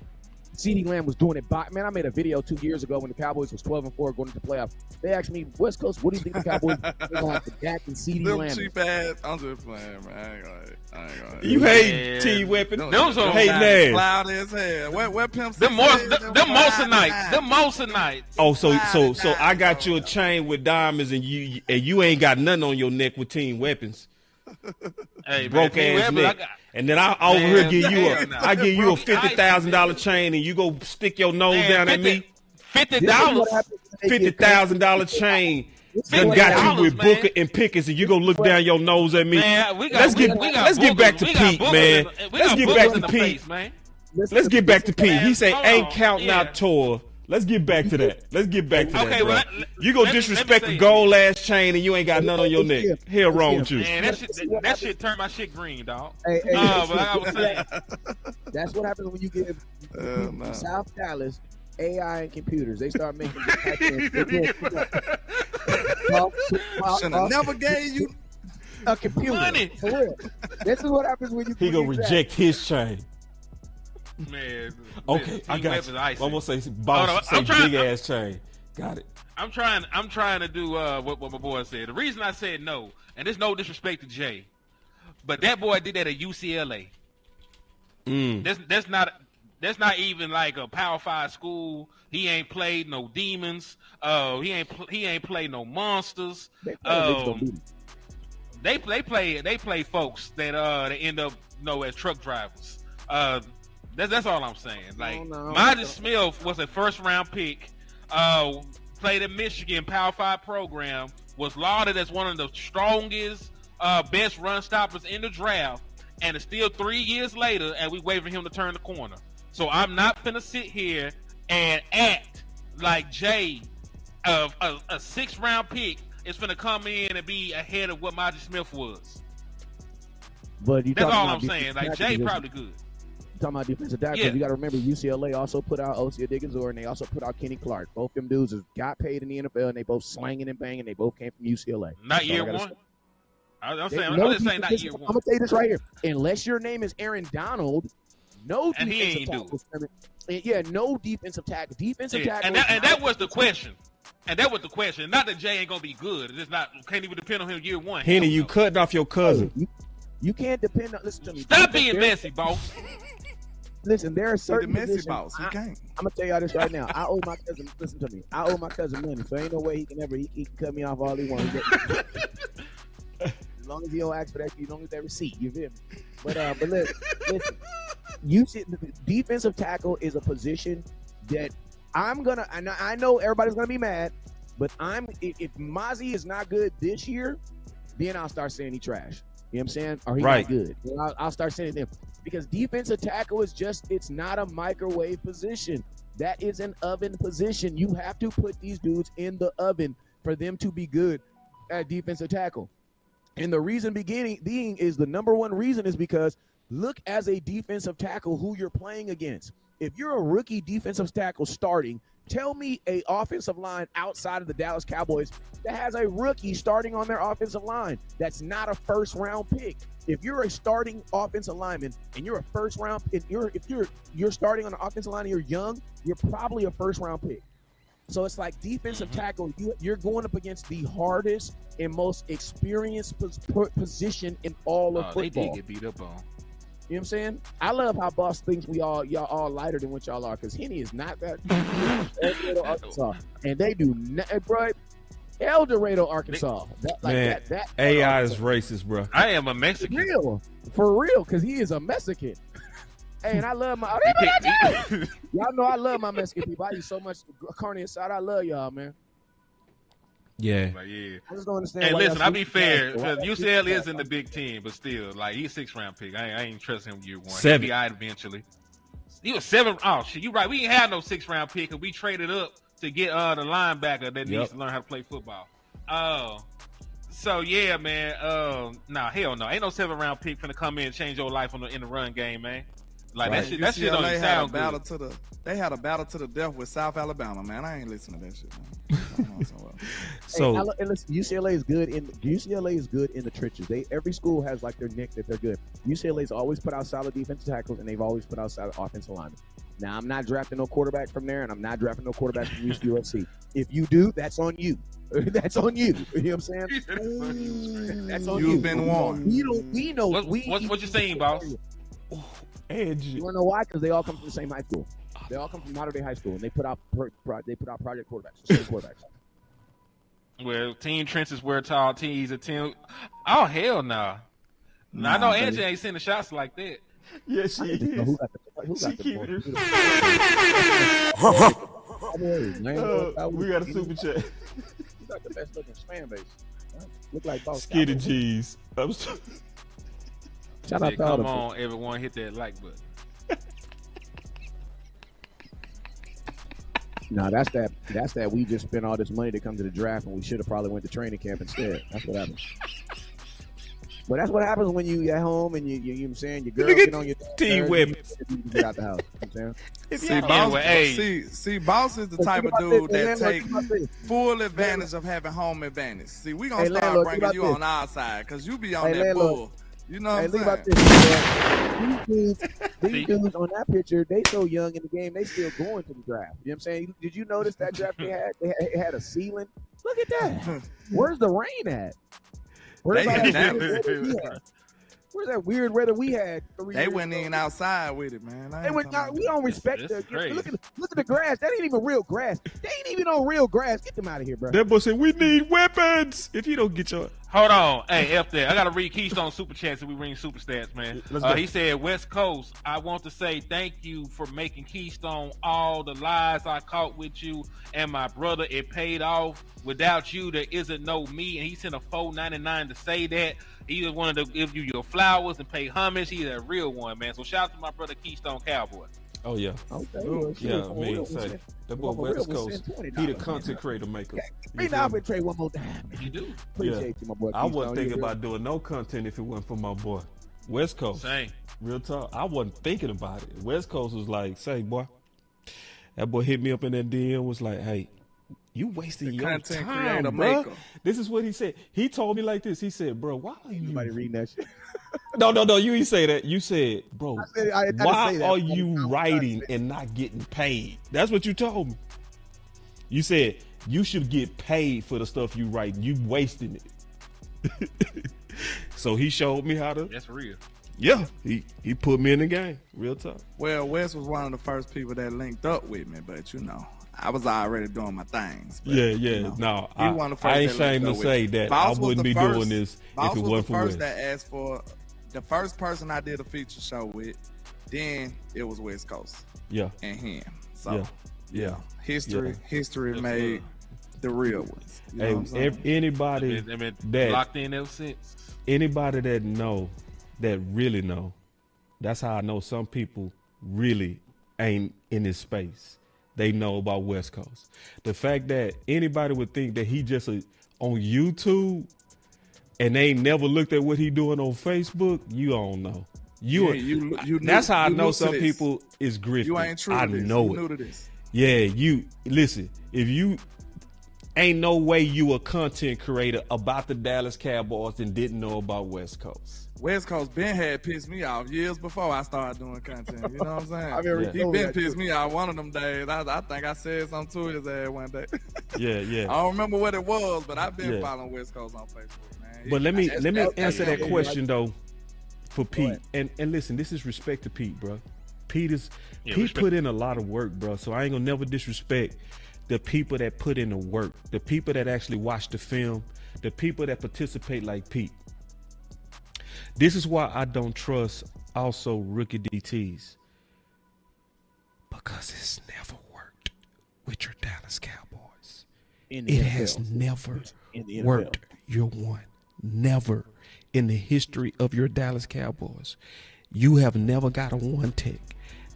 CeeDee Lamb was doing it by, man, I made a video 2 years ago when the Cowboys was 12-4 going into the playoffs. They asked me, West Coast, what do you think the Cowboys are going to have to Dak and CeeDee Lamb? Cheap ass, I'm just playing, man. I ain't gonna. You hate team weapon. Them hate Nash. Loud as hell. Where pimps? Them Moisanites. Oh, so I got you a chain with diamonds and you ain't got nothing on your neck with team weapons. Hey, broke man, ass neck. And then I over here give you a $50,000 chain, and you go stick your nose down at me. $50,000 chain. Done got you with Booker and Pickens, and you go look down your nose at me. Man, let's get back to Pete, man. Let's get back to Pete. Let's get back to Pete. He say ain't counting out tour. Let's get back to that. Let's get back to that, bro. You go disrespect the gold ass chain and you ain't got none on your neck. Hell wrong with you. Man, that shit turned my shit green, dog. Hey, but I was saying. That's what happens when you give South Dallas AI and computers. They start making never gave you a computer. Money. For real. This is what happens when you. He gonna reject his chain. Man, okay, I got you. I'm gonna say boss, say big ass chain. Got it. I'm trying to do what my boy said. The reason I said no, and there's no disrespect to Jay, but that boy did that at UCLA. That's not even like a Power 5 school. He ain't played no demons. He ain't played no monsters. They play folks that they end up as truck drivers. That's all I'm saying. Like, Monty Smith was a first-round pick, played at Michigan Power 5 program, was lauded as one of the strongest, best run stoppers in the draft, and it's still 3 years later, and we wait for him to turn the corner. So I'm not finna sit here and act like Jay, a 6th-round pick, is finna come in and be ahead of what Monty Smith was. But that's all I'm saying. Like, Jay probably good. Talking about defensive tackles, you got to remember UCLA also put out Osia Diggins-Orr, and they also put out Kenny Clark. Both them dudes got paid in the NFL, and they both slanging and banging. They both came from UCLA. Not year one. I'm just saying not year one. I'm gonna tell you this right here. Unless your name is Aaron Donald, no and defensive tackle. Yeah, no defensive tackle. Defensive tackle. And that was the question. And that was the question. Not that Jay ain't gonna be good. It's not. Can't even depend on him year one. Henny, you cutting off your cousin. You can't depend on. Listen to me. Stop being messy, boss. Listen, there are certain positions. Boss. He can't. I'm gonna tell y'all this right now. I owe my cousin. Listen to me. I owe my cousin money, so ain't no way he can cut me off all he wants. As long as he don't ask for that, as long as that receipt, you feel me? But listen, you see, defensive tackle is a position that I know everybody's gonna be mad, but if Mozzie is not good this year, then I'll start saying he trash. You know what I'm saying? Or he's not good. I'll start saying them. Because defensive tackle it's not a microwave position. That is an oven position. You have to put these dudes in the oven for them to be good at defensive tackle. And the reason being is the number one reason is because look as a defensive tackle who you're playing against. If you're a rookie defensive tackle starting, tell me a offensive line outside of the Dallas Cowboys that has a rookie starting on their offensive line that's not a first-round pick. If you're a starting offensive lineman and you're a first-round, if you're starting on the offensive line and you're young, you're probably a first-round pick. So it's like defensive tackle. You're going up against the hardest and most experienced position in all of football. They did get beat up on. You know what I'm saying? I love how Boss thinks y'all all lighter than what y'all are, because Henny is not that. El Dorado, Arkansas, and they do not, bro. El Dorado, Arkansas. That AI is racist, bro. I am a Mexican. For real, because he is a Mexican. Hey, and I love my. Y'all know I love my Mexican people. I eat so much carne asada. I love y'all, man. Yeah. Like, yeah. I just don't understand. Hey, listen, I'll be fair. UCLA is in the Big Ten, but still, like, he's a 6th-round pick. I ain't trust him year one. 7. He'll be out eventually. He was 7. Oh, shit, you right. We ain't had no 6th-round pick, and we traded up to get the linebacker that needs to learn how to play football. So, yeah, man. Nah, hell no. Ain't no 7th-round pick finna come in and change your life in the run game, man. Like, that shit don't even sound good. They had a battle to the death with South Alabama, man. I ain't listening to that shit, man. So listen, UCLA is good in the trenches. Every school has like their nick that they're good. UCLA's always put out solid defensive tackles, and they've always put out solid offensive linemen. Now, I'm not drafting no quarterback from there, and I'm not drafting no quarterback from USC. If you do, that's on you. That's on you. You know what I'm saying? That's on you. You've been warned. We know. What you saying, boss? Edgy. You wanna know why? Because they all come from the same high school. They all come from Mater Dei High School, and they put out project quarterbacks, the same quarterbacks. Well, Team Trenches wear tall tees. Oh hell no! I know Angie ain't sending shots like that. Yeah, she is. Who got She the keep ball? We got a super chat. You got the best looking fan base. Look like Boss Skitty Cowboy. G's. Shout out to all Come the on, everyone, hit that like button. No, that's that we just spent all this money to come to the draft and we should have probably went to training camp instead. That's what happened. But that's what happens when you at home and you know what I'm saying, your girl get on your Team whip. Get out the house. You know what I'm saying? See, Boss is the type of dude that take full advantage of having home advantage. See, we gonna start bringing you on our side because you be on that bull. You know what I'm saying? About this, these dudes on that picture, they so young in the game, they still going to the draft. You know what I'm saying? Did you notice that draft they had? It had a ceiling. Look at that. Where's the rain at? Where's that weird weather we had 3 years They went ago? in outside with it, man. We don't respect the look at the grass. That ain't even real grass. They ain't even on real grass. Get them out of here, bro. That boy said we need weapons. If you don't get your Hold on. Hey, F that. I got to read Keystone Super Chats and we ring Super Stats, man. He said, West Coast, I want to say thank you for making Keystone all the lies I caught with you and my brother. It paid off. Without you, there isn't no me. And he sent a $4.99 to say that. He just wanted to give you your flowers and pay homage. He's a real one, man. So shout out to my brother Keystone Cowboy. Oh, yeah. Okay. Yeah, man. Say, that boy West Coast, he the content creator maker. Hey, now I'm going to trade one more time. You do. Appreciate you, my boy. I wasn't thinking about doing no content if it wasn't for my boy. West Coast. Same. Real talk. I wasn't thinking about it. West Coast was like, say, boy. That boy hit me up in that DM, was like, hey, you wasting your time, bro. This is what he said. He told me like this. He said, bro, why are you... Nobody reading that shit. No, you ain't say that. You said, bro, why are you writing and not getting paid? That's what you told me. You said, you should get paid for the stuff you write. You wasting it. So he showed me how to... That's real. Yeah, he put me in the game. Real talk. Well, Wes was one of the first people that linked up with me, but you know, I was already doing my things. But, Yeah. You know, no, I ain't ashamed to say that I wouldn't be doing this if it wasn't for Wes. First that asked for the first person I did a feature show with. Then it was West Coast. Yeah. And him. So yeah. History made the real ones. You know what I'm saying? Anybody that locked in ever since. Anybody that really know, that's how I know some people really ain't in this space. They know about West Coast. The fact that anybody would think that he just on YouTube and they ain't never looked at what he doing on Facebook, you don't know. That's how I know some people is grifting. You ain't true. I to this. know you it. New to this. Yeah, you listen. If you ain't no way you a content creator about the Dallas Cowboys and didn't know about West Coast. West Coast Ben had pissed me off years before I started doing content. You know what I'm saying? He been pissed me off one of them days. I think I said something to his ass one day. Yeah. I don't remember what it was, but I've been following West Coast on Facebook, man. But let me answer that question though for Pete. And listen, this is respect to Pete, bro. Pete put in a lot of work, bro. So I ain't gonna never disrespect the people that put in the work, the people that actually watch the film, the people that participate like Pete. This is why I don't trust also rookie DTs. Because it's never worked with your Dallas Cowboys. It has never worked. You're one. Never in the history of your Dallas Cowboys. You have never got a one tech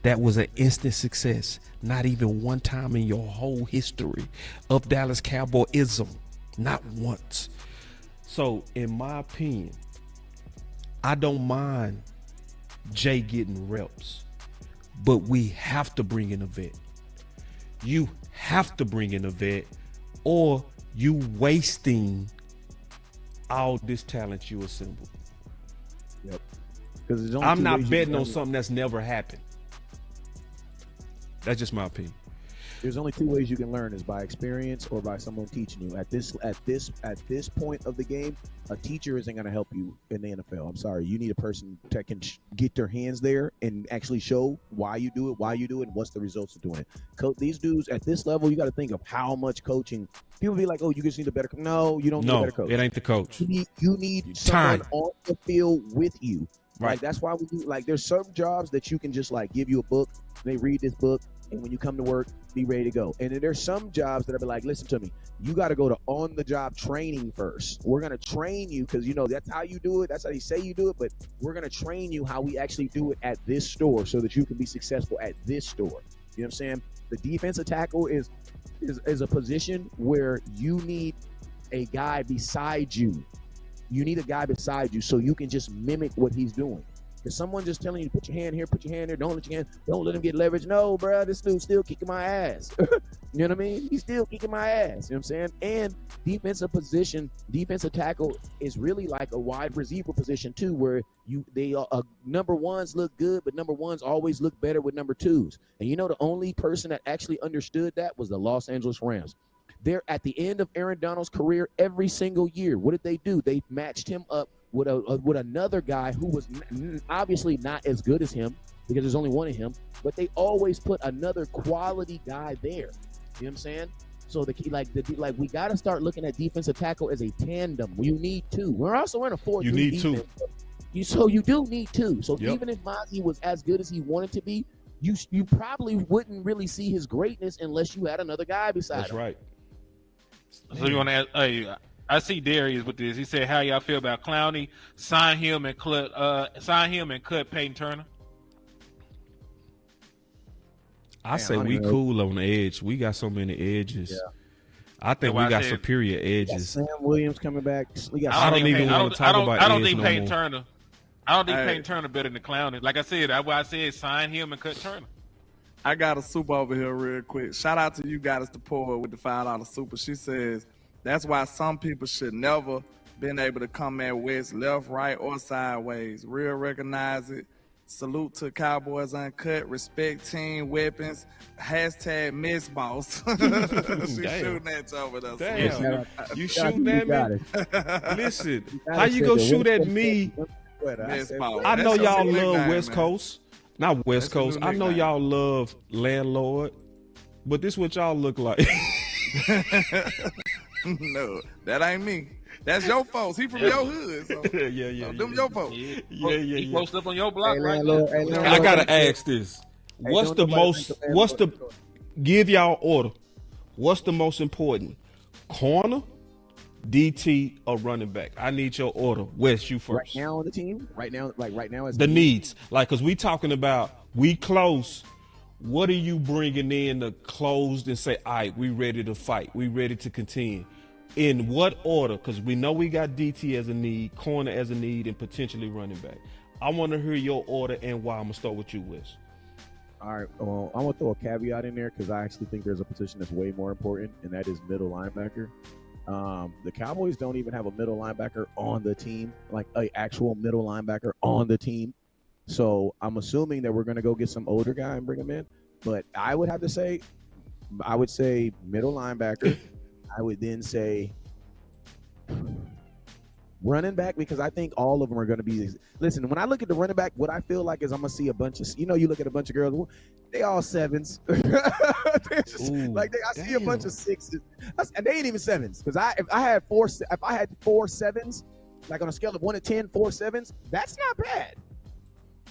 that was an instant success. Not even one time in your whole history of Dallas Cowboyism. Not once. So, in my opinion, I don't mind Jay getting reps, but we have to bring in a vet. You have to bring in a vet, or you wasting all this talent you assembled. Yep. Because I'm not betting on something that's never happened. That's just my opinion. There's only two ways you can learn: is by experience or by someone teaching you. At this point of the game, a teacher isn't going to help you in the NFL. I'm sorry. You need a person that can get their hands there and actually show why you do it, and what's the results of doing it. These dudes at this level, you got to think of how much coaching. People be like, "Oh, you just need a better." No, you don't need a better coach. It ain't the coach. You need someone on the field with you. Right. Like that's why we do. Like there's certain jobs that you can just like give you a book. They read this book, and when you come to work, be ready to go. And then there's some jobs that are like, listen to me, you got to go to on-the-job training first. We're going to train you because, that's how you do it. That's how you say you do it. But we're going to train you how we actually do it at this store so that you can be successful at this store. You know what I'm saying? The defensive tackle is a position where you need a guy beside you. You need a guy beside you so you can just mimic what he's doing. Because someone just telling you, put your hand here, put your hand there, don't let him get leverage. No, bro, this dude's still kicking my ass. You know what I mean? He's still kicking my ass. You know what I'm saying? And defensive tackle is really like a wide receiver position too, where number ones look good, but number ones always look better with number twos. And the only person that actually understood that was the Los Angeles Rams. They're at the end of Aaron Donald's career every single year. What did they do? They matched him up with another guy who was obviously not as good as him because there's only one of him, but they always put another quality guy there. You know what I'm saying? So we got to start looking at defensive tackle as a tandem. You need two. We're also in a 4-3 You need defense. two. So you do need two. So Yep. even if Mozzie was as good as he wanted to be, you probably wouldn't really see his greatness unless you had another guy beside That's him. right. So you want to ask? I see Darius with this. He said, "How y'all feel about Clowney? Sign him and cut Peyton Turner." I say we cool on the edge. We got so many edges. Yeah. I think we got superior edges. Sam Williams coming back. I don't even want to talk about edge. I don't think no Peyton more. Turner. I don't think Peyton Turner better than Clowney. Like I said, that's why I said sign him and cut Turner. I got a super over here real quick. Shout out to you guys to pour with the $5 super. She says, that's why some people should never been able to come at West left, right, or sideways. Real recognize it. Salute to Cowboys Uncut. Respect team weapons. Hashtag Miss Boss. She's shooting at you over there. Damn. You shooting at me? Listen, how you gonna shoot at me? I know y'all love West Coast. Not West Coast. I know y'all love Landlord. But this what y'all look like. No, that ain't me. That's your folks. He from your hood. So. Yeah. Them your folks. Yeah. He posted up on your block right Landlord, I gotta ask this. Give y'all order. What's the most important? Corner, DT, or running back? I need your order. Wes, you first. Right now on the team? Right now as the needs. Cause we talking about we close. What are you bringing in to close and say, all right, we ready to fight. We ready to contend. In what order? Because we know we got DT as a need, corner as a need, and potentially running back. I want to hear your order and why. I'm going to start with you, Wes. All right. Well, I'm going to throw a caveat in there because I actually think there's a position that's way more important, and that is middle linebacker. The Cowboys don't even have a middle linebacker on the team, like an actual middle linebacker on the team. So I'm assuming that we're going to go get some older guy and bring him in. But I would say middle linebacker. I would then say running back because I think all of them are going to be. Listen, when I look at the running back, what I feel like is I'm going to see a bunch of, you look at a bunch of girls, they all sevens. I see a bunch of sixes. And they ain't even sevens because if I had four sevens, like on a scale of 1 to 10, 4 sevens, that's not bad.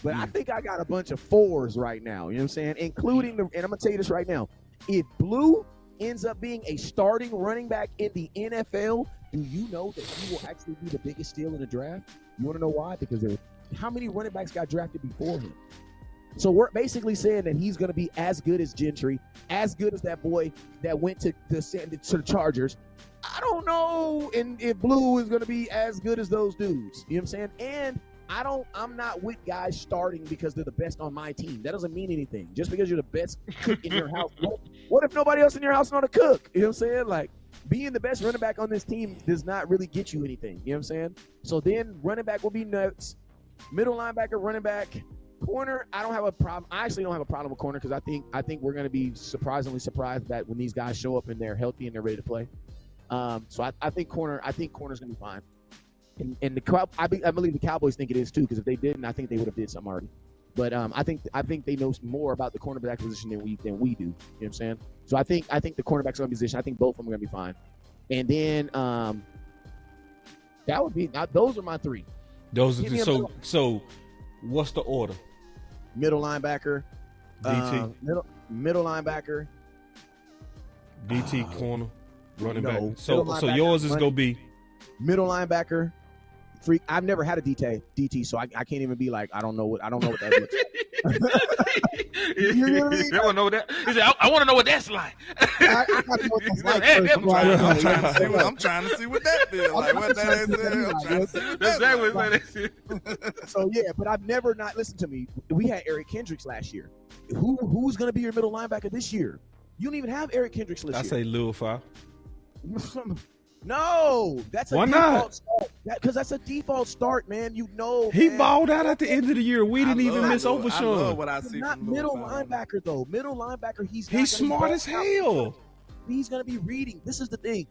But I think I got a bunch of fours right now. You know what I'm saying? Including and I'm going to tell you this right now. If Blue ends up being a starting running back in the NFL, do you know that he will actually be the biggest steal in the draft? You want to know why? Because how many running backs got drafted before him? So we're basically saying that he's going to be as good as Gentry, as good as that boy that went to the Chargers. I don't know if Blue is going to be as good as those dudes. You know what I'm saying? And I'm not with guys starting because they're the best on my team. That doesn't mean anything. Just because you're the best cook in your house. What if nobody else in your house knows to cook? You know what I'm saying? Like, being the best running back on this team does not really get you anything. You know what I'm saying? So then running back will be nuts. Middle linebacker, running back. Corner, I don't have a problem. I actually don't have a problem with corner because I think we're going to be surprisingly surprised that when these guys show up and they're healthy and they're ready to play. So I think corner's going to be fine. And I believe the Cowboys think it is too, because if they didn't, I think they would have did something already. But I think they know more about the cornerback position than we do. You know what I'm saying? So I think the cornerbacks are going to be position. I think both of them are going to be fine. And then that would be those are my three. Those are so. What's the order? Middle linebacker, DT, middle linebacker, DT corner, running back. So yours is gonna be middle linebacker. I've never had a DT, so I can't even be like I don't know what that looks like. You know what I mean? I want to know what that. He said, I want to know what that's like. I know what that's like. I'm trying to see what that feels like. What that is. I'm trying to see what that feels like. So yeah, but I've never not listened to me. We had Eric Kendricks last year. Who's going to be your middle linebacker this year? You don't even have Eric Kendricks this year. I say Lil Fowl. No, that's a Why default start. Because that's a default start, man. You know, he man. balled out at the end of the year. We didn't even miss Overshawn. I love what I see. He's not middle linebacker though. Middle linebacker, he's smart as hell. He's going to be reading. This is the thing.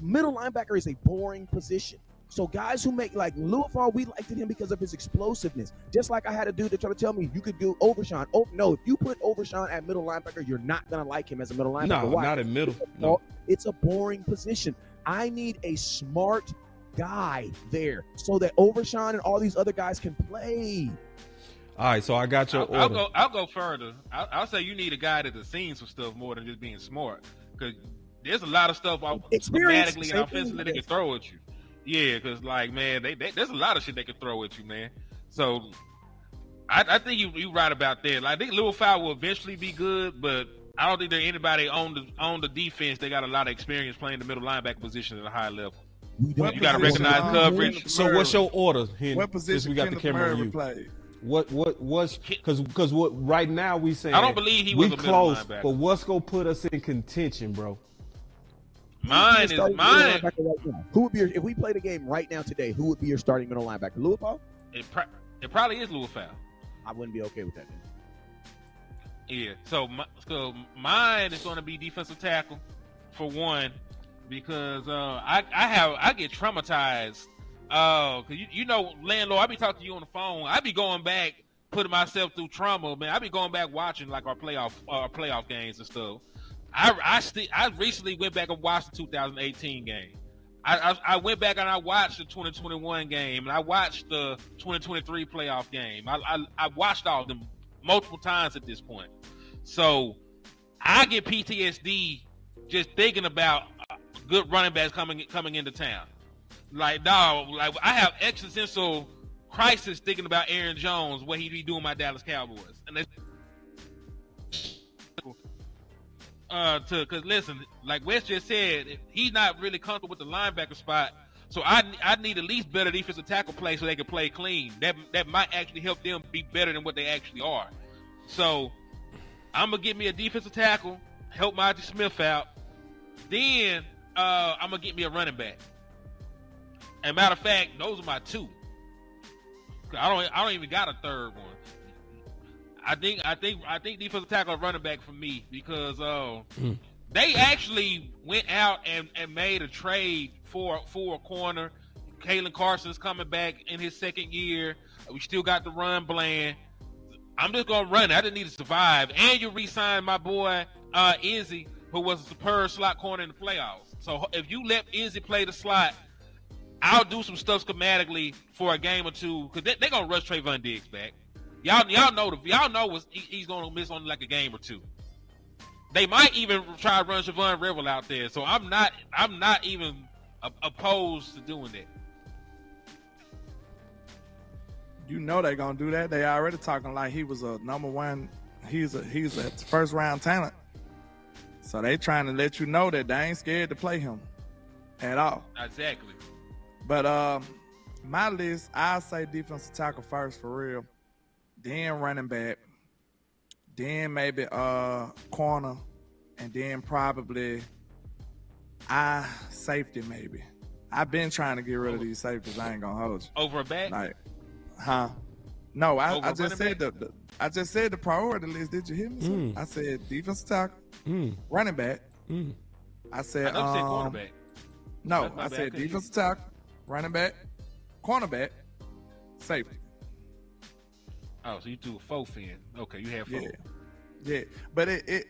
Middle linebacker is a boring position. So guys who make like Louisville, we liked him because of his explosiveness. Just like I had a dude that tried to tell me you could do Overshawn. Oh no, if you put Overshawn at middle linebacker, you're not gonna like him as a middle linebacker. No, Why? not in middle. No. It's a boring position. I need a smart guy there so that Overshawn and all these other guys can play. All right, so I got your order. I'll go further. I'll say you need a guy that has seen some stuff more than just being smart, because there's a lot of stuff schematically and offensively they can throw at you. Yeah, because, like, man, there's a lot of shit they can throw at you, man. So, I think you right about that. Like, I think Lil Fowl will eventually be good, but I don't think there's anybody on the defense that got a lot of experience playing the middle linebacker position at a high level. You got to recognize coverage. So, what's your order, Henny? What position we got the camera on you? Play? What's because what right now we saying I don't believe he was a middle linebacker. But what's gonna put us in contention, bro? Mine. Who would be if we played a game right now today? Who would be your starting middle linebacker? Louis Paul? It probably is Louis Fowl. I wouldn't be okay with that. Then. Yeah. So mine is going to be defensive tackle for one, because I get traumatized. Cause you know, landlord, I be talking to you on the phone. I be going back, putting myself through trauma, man. I be going back watching like our playoff games and stuff. I recently went back and watched the 2018 game. I went back and I watched the 2021 game, and I watched the 2023 playoff game. I watched all of them multiple times at this point. So I get PTSD just thinking about good running backs coming into town. Like, dog, like I have existential crisis thinking about Aaron Jones, what he be doing my Dallas Cowboys, and that's because listen, like Wes just said, he's not really comfortable with the linebacker spot. So I need at least better defensive tackle play so they can play clean. That might actually help them be better than what they actually are. So I'm gonna get me a defensive tackle, help Monty Smith out. Then I'm gonna get me a running back. And matter of fact, those are my two. I don't even got a third one. I think defensive tackle and running back for me, because they actually went out and made a trade for a corner. Kalen Carson's coming back in his second year. We still got the run Bland. I'm just gonna run it. I just need to survive. And you re-signed my boy Izzy, who was a superb slot corner in the playoffs. So if you let Izzy play the slot, I'll do some stuff schematically for a game or two, because they're gonna rush Trayvon Diggs back. Y'all know he's gonna miss on like a game or two. They might even try to run Javon Revel out there. So I'm not even opposed to doing that. You know they're gonna do that. They already talking like he was a number one. He's a first round talent. So they trying to let you know that they ain't scared to play him at all. Exactly. But my list, I'll say defensive tackle first for real. Then running back, then maybe corner, and then probably safety maybe. I've been trying to get rid of these safeties. I ain't gonna hold you. Over a back? Like, No, I just said I just said the priority list. Did you hear me? Sir? I said defensive tackle, running back. I said I never said cornerback. No, I said defensive tackle, running back, cornerback, safety. Oh, so you do a fourth end. Okay, you have four. Yeah. But it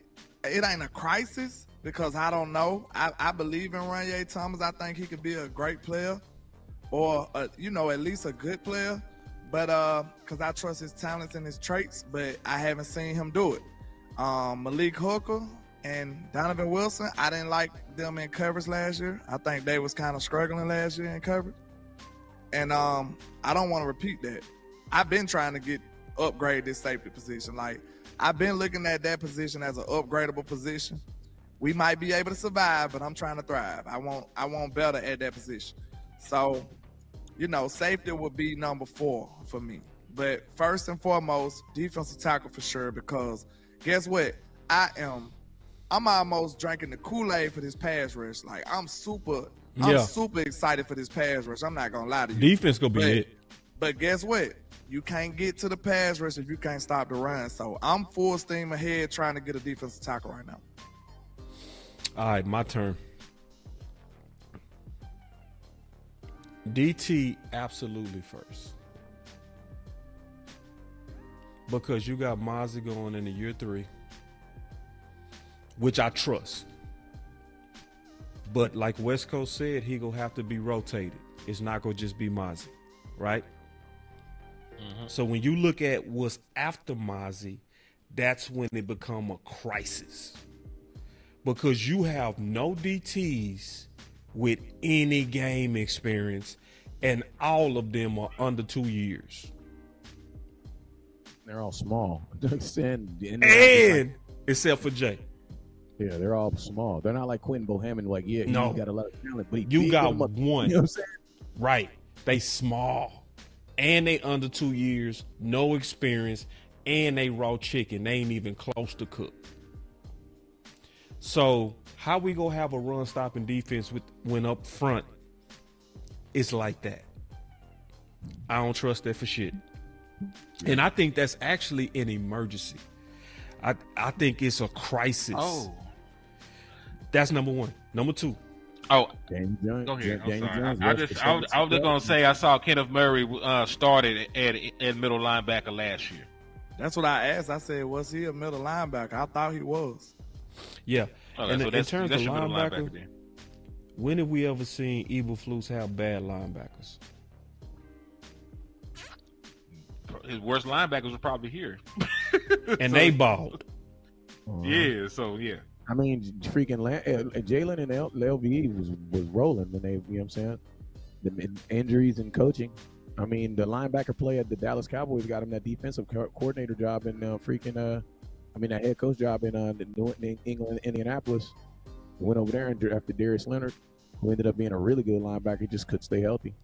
ain't a crisis because I don't know. I believe in Ranye Thomas. I think he could be a great player or, at least a good player. But because I trust his talents and his traits, but I haven't seen him do it. Malik Hooker and Donovan Wilson, I didn't like them in coverage last year. I think they was kind of struggling last year in coverage. And I don't want to repeat that. I've been trying to upgrade this safety position. Like, I've been looking at that position as an upgradable position. We might be able to survive, but I'm trying to thrive. I want better at that position. So, safety would be number 4 for me. But first and foremost, defensive tackle for sure, because guess what? I'm almost drinking the Kool-Aid for this pass rush. Like, I'm super excited for this pass rush. I'm not gonna lie to you. Defense gonna be it. But guess what? You can't get to the pass rush if you can't stop the run. So I'm full steam ahead trying to get a defensive tackle right now. All right, my turn. DT absolutely first. Because you got Mozzie going into year 3, which I trust. But like West Coast said, he gonna have to be rotated. It's not gonna just be Mozzie, right? So when you look at what's after Mozzie, that's when it become a crisis. Because you have no DTs with any game experience, and all of them are under 2 years. They're all small. and except for Jay. Yeah, they're all small. They're not like Quentin Bohannon. Like, he's got a lot of talent, but you got one. You know what I'm saying? Right. They small. And they under 2 years, no experience, and they raw chicken. They ain't even close to cook. So how we gonna have a run stopping defense when up front it's like that? I don't trust that for shit. And I think that's actually an emergency. I think it's a crisis. Oh. That's number 1. Number 2. Oh, Jones, go ahead. I'm sorry. Jones, I was just gonna say I saw Kenneth Murray started at middle linebacker last year. That's what I asked. I said, was he a middle linebacker? I thought he was. Yeah. Okay, and so in terms of your middle linebacker, then. when have we ever seen Eberflus have bad linebackers? His worst linebackers were probably here. And they balled. Yeah, so yeah. I mean, freaking Jalen and LV was rolling when they, you know what I'm saying? The injuries and coaching. I mean, the linebacker play at the Dallas Cowboys got him that defensive coordinator job in that head coach job in England, Indianapolis. He went over there and drafted Darius Leonard, who ended up being a really good linebacker. He just couldn't stay healthy.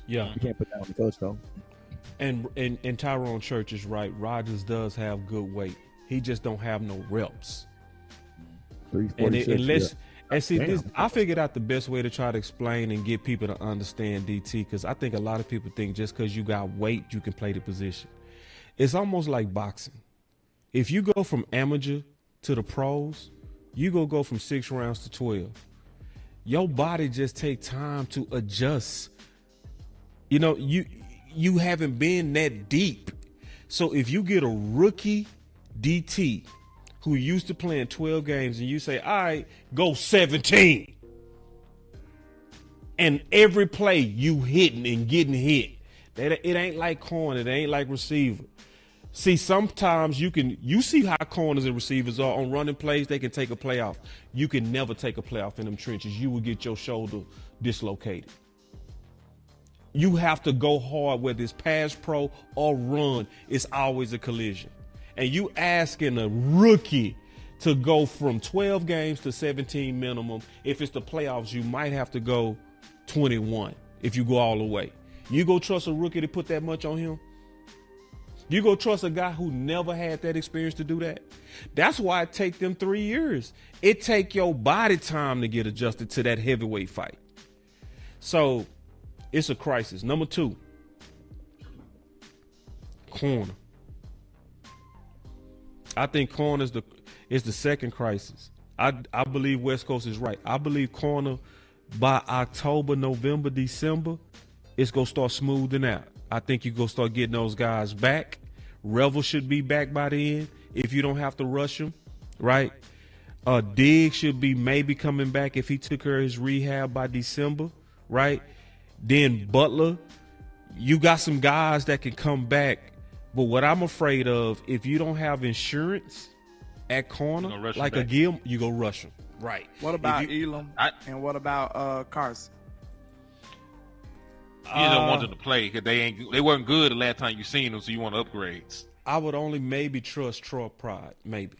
Yeah. You can't put that on the coach, though. And Tyrone Church is right. Rodgers does have good weight. He just don't have no reps. I figured out the best way to try to explain and get people to understand DT, because I think a lot of people think just because you got weight, you can play the position. It's almost like boxing. If you go from amateur to the pros, you go from 6 rounds to 12. Your body just take time to adjust. You haven't been that deep. So if you get a rookie DT who used to playing 12 games and you say, all right, go 17. And every play you hitting and getting hit. It ain't like corner. It ain't like receiver. See, sometimes you see how corners and receivers are on running plays. They can take a play off. You can never take a play off in them trenches. You will get your shoulder dislocated. You have to go hard, whether it's pass pro or run. It's always a collision. And you asking a rookie to go from 12 games to 17 minimum. If it's the playoffs, you might have to go 21 if you go all the way. You go trust a rookie to put that much on him? You go trust a guy who never had that experience to do that? That's why it take them 3 years. It take your body time to get adjusted to that heavyweight fight. So it's a crisis. Number 2, corner. I think corner is the second crisis. I believe West Coast is right. I believe corner by October, November, December, it's going to start smoothing out. I think you're going to start getting those guys back. Revel should be back by the end if you don't have to rush him, right? Diggs should be maybe coming back if he took care of his rehab by December, right? Then Butler, you got some guys that can come back. But what I'm afraid of, if you don't have insurance at corner, like a Gil, you go rush him. Right. What about Elam? And what about Carson? You don't want them to play because they weren't good the last time you seen them, so you want upgrades. I would only maybe trust Troy Pride, maybe.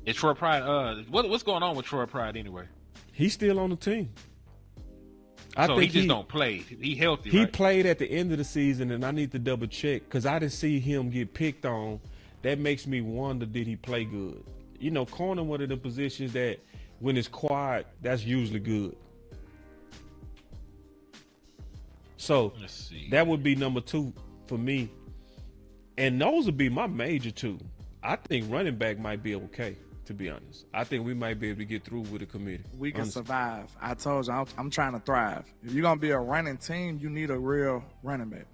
Is Troy Pride? What's going on with Troy Pride anyway? He's still on the team. I think he just don't play. He healthy. He right? played at the end of the season, and I need to double check because I didn't see him get picked on. That makes me wonder, did he play good? You know, corner one of the positions that when it's quiet, that's usually good. So that would be number 2 for me. And those would be my major 2. I think running back might be okay, to be honest. I think we might be able to get through with a committee. We can survive. I told you, I'm trying to thrive. If you're going to be a running team, you need a real running back.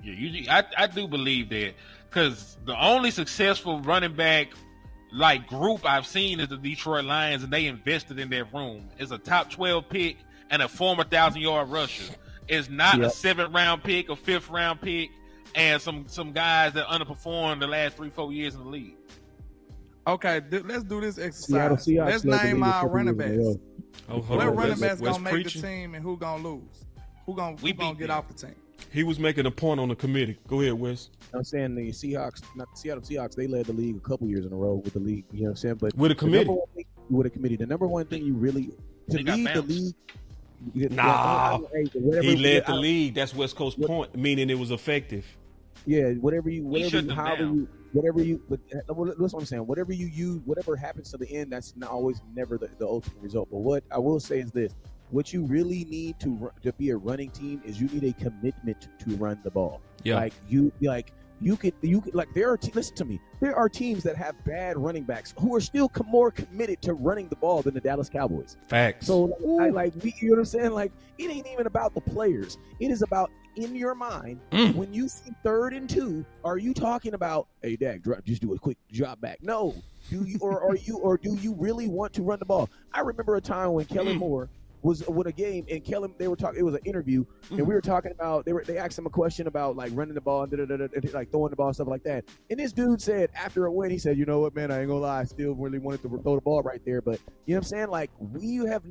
Yeah, I do believe that because the only successful running back like group I've seen is the Detroit Lions, and they invested in their room. It's a top 12 pick and a former 1,000-yard rusher. It's not a 7th-round pick or 5th-round pick and some guys that underperformed the last 3-4 years in the league. Okay, let's do this exercise. Let's name our running backs. What running backs gonna make the team and who gonna lose? Who gonna get off the team? He was making a point on the committee. Go ahead, Wes. I'm saying the Seahawks, not the Seattle Seahawks, they led the league a couple years in a row with the league. You know what I'm saying? But with a committee. The number one thing you really to lead the league. He led the league. That's West Coast point, meaning it was effective. Yeah, whatever you, but that's what I'm saying. Whatever you use, whatever happens to the end, that's not always never the ultimate result. But what I will say is this: what you really need to be a running team is you need a commitment to run the ball. Yeah, you could listen to me. There are teams that have bad running backs who are still more committed to running the ball than the Dallas Cowboys. Facts. So you know what I'm saying? Like, it ain't even about the players. It is about in your mind when you see 3rd and 2. Are you talking about, hey, Dak, just do a quick drop back? No. Do you really want to run the ball? I remember a time when Kellen Moore was with a game, and Kellen, they were talking. It was an interview, and we were talking about. They asked him a question about like running the ball and like throwing the ball and stuff like that. And this dude said after a win, he said, "You know what, man? I ain't gonna lie. I still really wanted to throw the ball right there, but you know what I'm saying? Like we have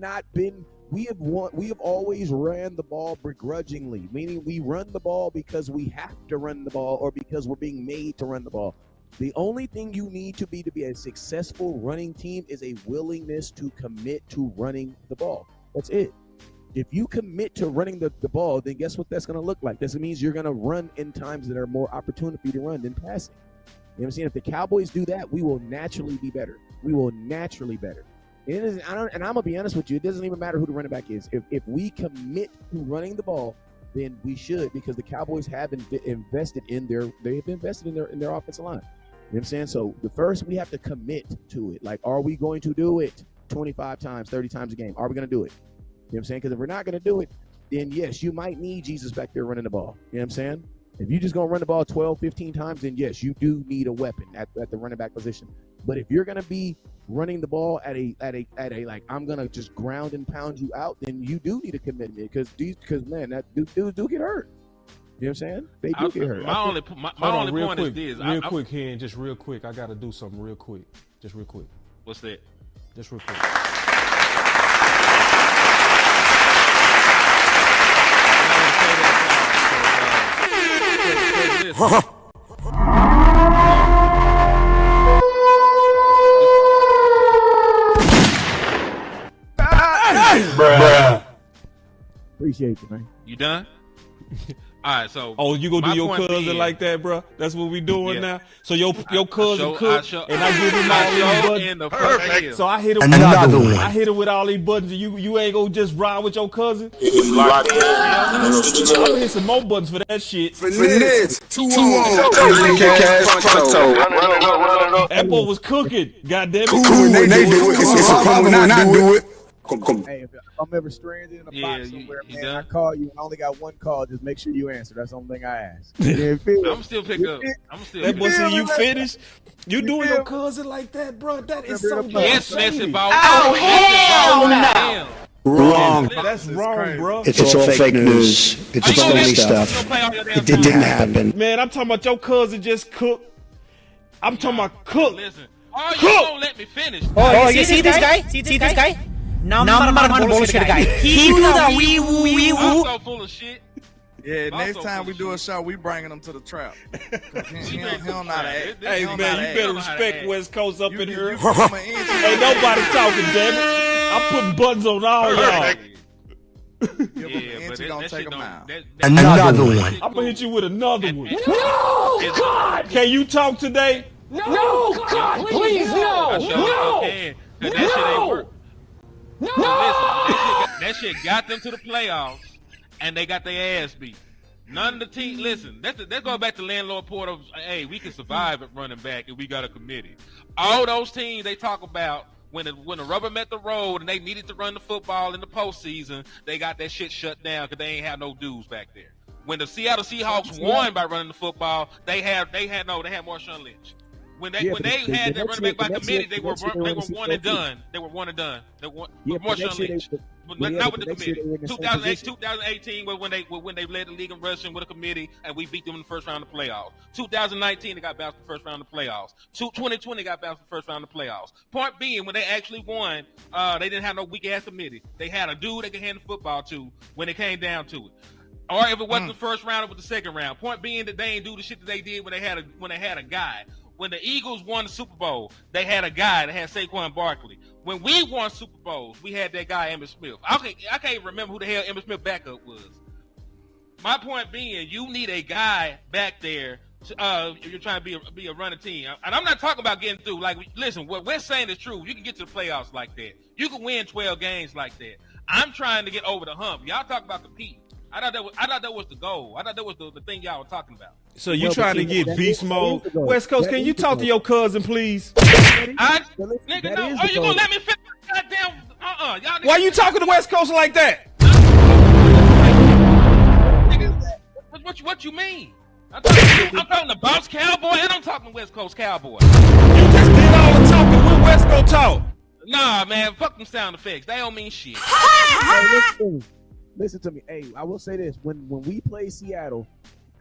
always ran the ball begrudgingly, meaning we run the ball because we have to run the ball or because we're being made to run the ball. The only thing you need to be a successful running team is a willingness to commit to running the ball. That's it. If you commit to running the ball, then guess what that's going to look like? That means you're going to run in times that are more opportunity to run than passing. You know what I'm saying? If the Cowboys do that, we will naturally be better. We will naturally better. And I'm going to be honest with you. It doesn't even matter who the running back is. If we commit to running the ball, then we should, because the Cowboys have invested in their offensive line. You know what I'm saying? So the first, we have to commit to it. Like, are we going to do it 25 times, 30 times a game? Are we going to do it? You know what I'm saying? Because if we're not going to do it, then yes, you might need Jesus back there running the ball. You know what I'm saying? If you're just going to run the ball 12, 15 times, then yes, you do need a weapon at the running back position. But if you're going to be running the ball at a like, I'm going to just ground and pound you out, then you do need a commitment because man, that dudes do get hurt. You know what I'm saying? They do get hurt. My only point is this. Real quick, Hen, just real quick. I got to do something real quick. Just real quick. What's that? Just real quick. Appreciate you, man. You done? All right, so you gonna do your cousin like that, bro? That's what we doing now. So your cousin cook, and I give him all these buttons. Perfect. So I hit him Another one. I hit him with all these buttons. And you ain't gonna just ride with your cousin. Locked in. I'm gonna hit some more buttons for that shit. Finesse. 2-0. That boy was cooking. Goddamn it. Cool when they do it. It's a problem when I do it. Hey, if I'm ever stranded in a box somewhere, man, I call you and I only got one call. Just make sure you answer. That's the only thing I ask. I'm still pick up. That boy said you finished. You doing your cousin like that, bro? That is so yes, ball. Oh, hell no. Wrong. That's wrong, bro. It's all fake news. It's phony stuff. It didn't happen. Man, I'm talking about your cousin just cooked. I'm talking about cook. Listen. Oh, you won't let me finish. Oh, you see this guy? See this guy? Number one bullshit guy. He do the wee woo. I'm so full of shit. Yeah, next time we do a show, we bringing him to the trap. He don't know how to act. Hey, man, you better respect West Coast up in here. Ain't Ain't nobody talking, damn it. I'm putting buttons on all y'all. But gonna take him out. Another one. I'm gonna hit you with another one. No, God! Can you talk today? No, God, please, no! That shit ain't work. No! So listen, that shit got them to the playoffs, and they got their ass beat. None of the team. Listen, let's go back to Landlord Porter. Hey, we can survive at running back if we got a committee. All those teams they talk about when the rubber met the road and they needed to run the football in the postseason, they got that shit shut down because they ain't have no dudes back there. When the Seattle Seahawks won by running the football, they had Marshawn Lynch. When they had that running back by committee, they were one and done. They were one and done. They won Marshawn Lynch. Not with the committee. 2018 was when they led the league in rushing with a committee, and we beat them in the first round of the playoffs. 2019, they got bounced in the first round of the playoffs. 2020 got bounced in the first round of the playoffs. Point being, when they actually won, they didn't have no weak-ass committee. They had a dude they could hand the football to when it came down to it. Or if it wasn't the first round, it was the second round. Point being that they ain't do the shit that they did when they had a guy. When the Eagles won the Super Bowl, they had a guy that had Saquon Barkley. When we won Super Bowls, we had that guy, Emmitt Smith. I can't even remember who the hell Emmitt Smith backup was. My point being, you need a guy back there if you're trying to be a running team. And I'm not talking about getting through. Like, listen, what we're saying is true. You can get to the playoffs like that. You can win 12 games like that. I'm trying to get over the hump. Y'all talk about competing. I thought that was the goal. I thought that was the thing y'all were talking about. So you trying to get beast mode? West Coast, can you talk to your cousin, please? Nigga, no. Oh, you gonna let me finish? Goddamn, y'all. Why you talking to West Coast like that? Nigga, what you mean? I'm talking to Boss Cowboy and I'm talking to West Coast Cowboy. You just did all the talking with West Coast talk. Nah, man, fuck them sound effects. They don't mean shit. Listen to me. Hey, I will say this. When we play Seattle,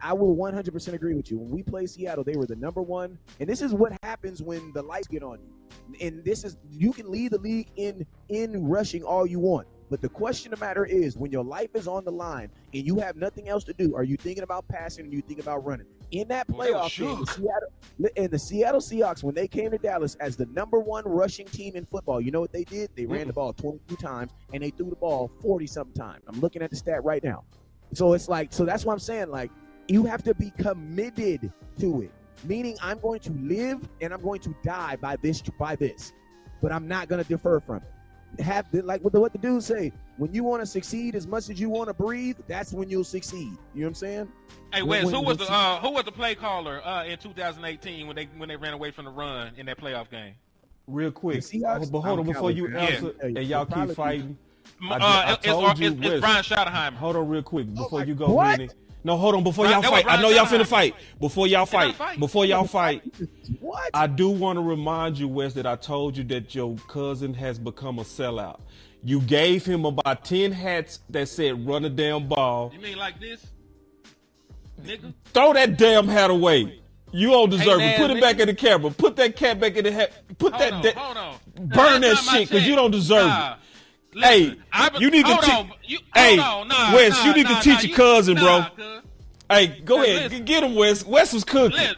I will 100% agree with you. When we play Seattle, they were the number one. And this is what happens when the lights get on you. And this is, you can lead the league in rushing all you want. But the question of the matter is, when your life is on the line and you have nothing else to do, are you thinking about passing or you thinking about running? In that playoff game, the Seattle Seahawks, when they came to Dallas as the number one rushing team in football, you know what they did? They ran the ball 22 times and they threw the ball 40-something times. I'm looking at the stat right now. So it's like, so that's what I'm saying. Like, you have to be committed to it, meaning I'm going to live and I'm going to die by this, but I'm not going to defer from it. Like what the dudes say, when you want to succeed as much as you want to breathe, that's when you'll succeed. You know what I'm saying? Hey, Wes, who was the play caller in 2018 when they ran away from the run in that playoff game? Real quick, but hold on before you answer, and y'all keep fighting. It's Brian Schottenheimer. Hold on real quick before you go, Henny. No, hold on. Before y'all fight, I know y'all finna fight. Before y'all fight, what? I do want to remind you, Wes, that I told you that your cousin has become a sellout. You gave him about 10 hats that said "run a damn ball." You mean like this, nigga? Throw that damn hat away. You don't deserve it. Put it back in the camera. Put that cat back in the hat. Hold on. Burn that shit, because you don't deserve it. Listen, you need to Wes, you need to teach your cousin, bro. Hey, go ahead. Get him, Wes. Wes was cooking.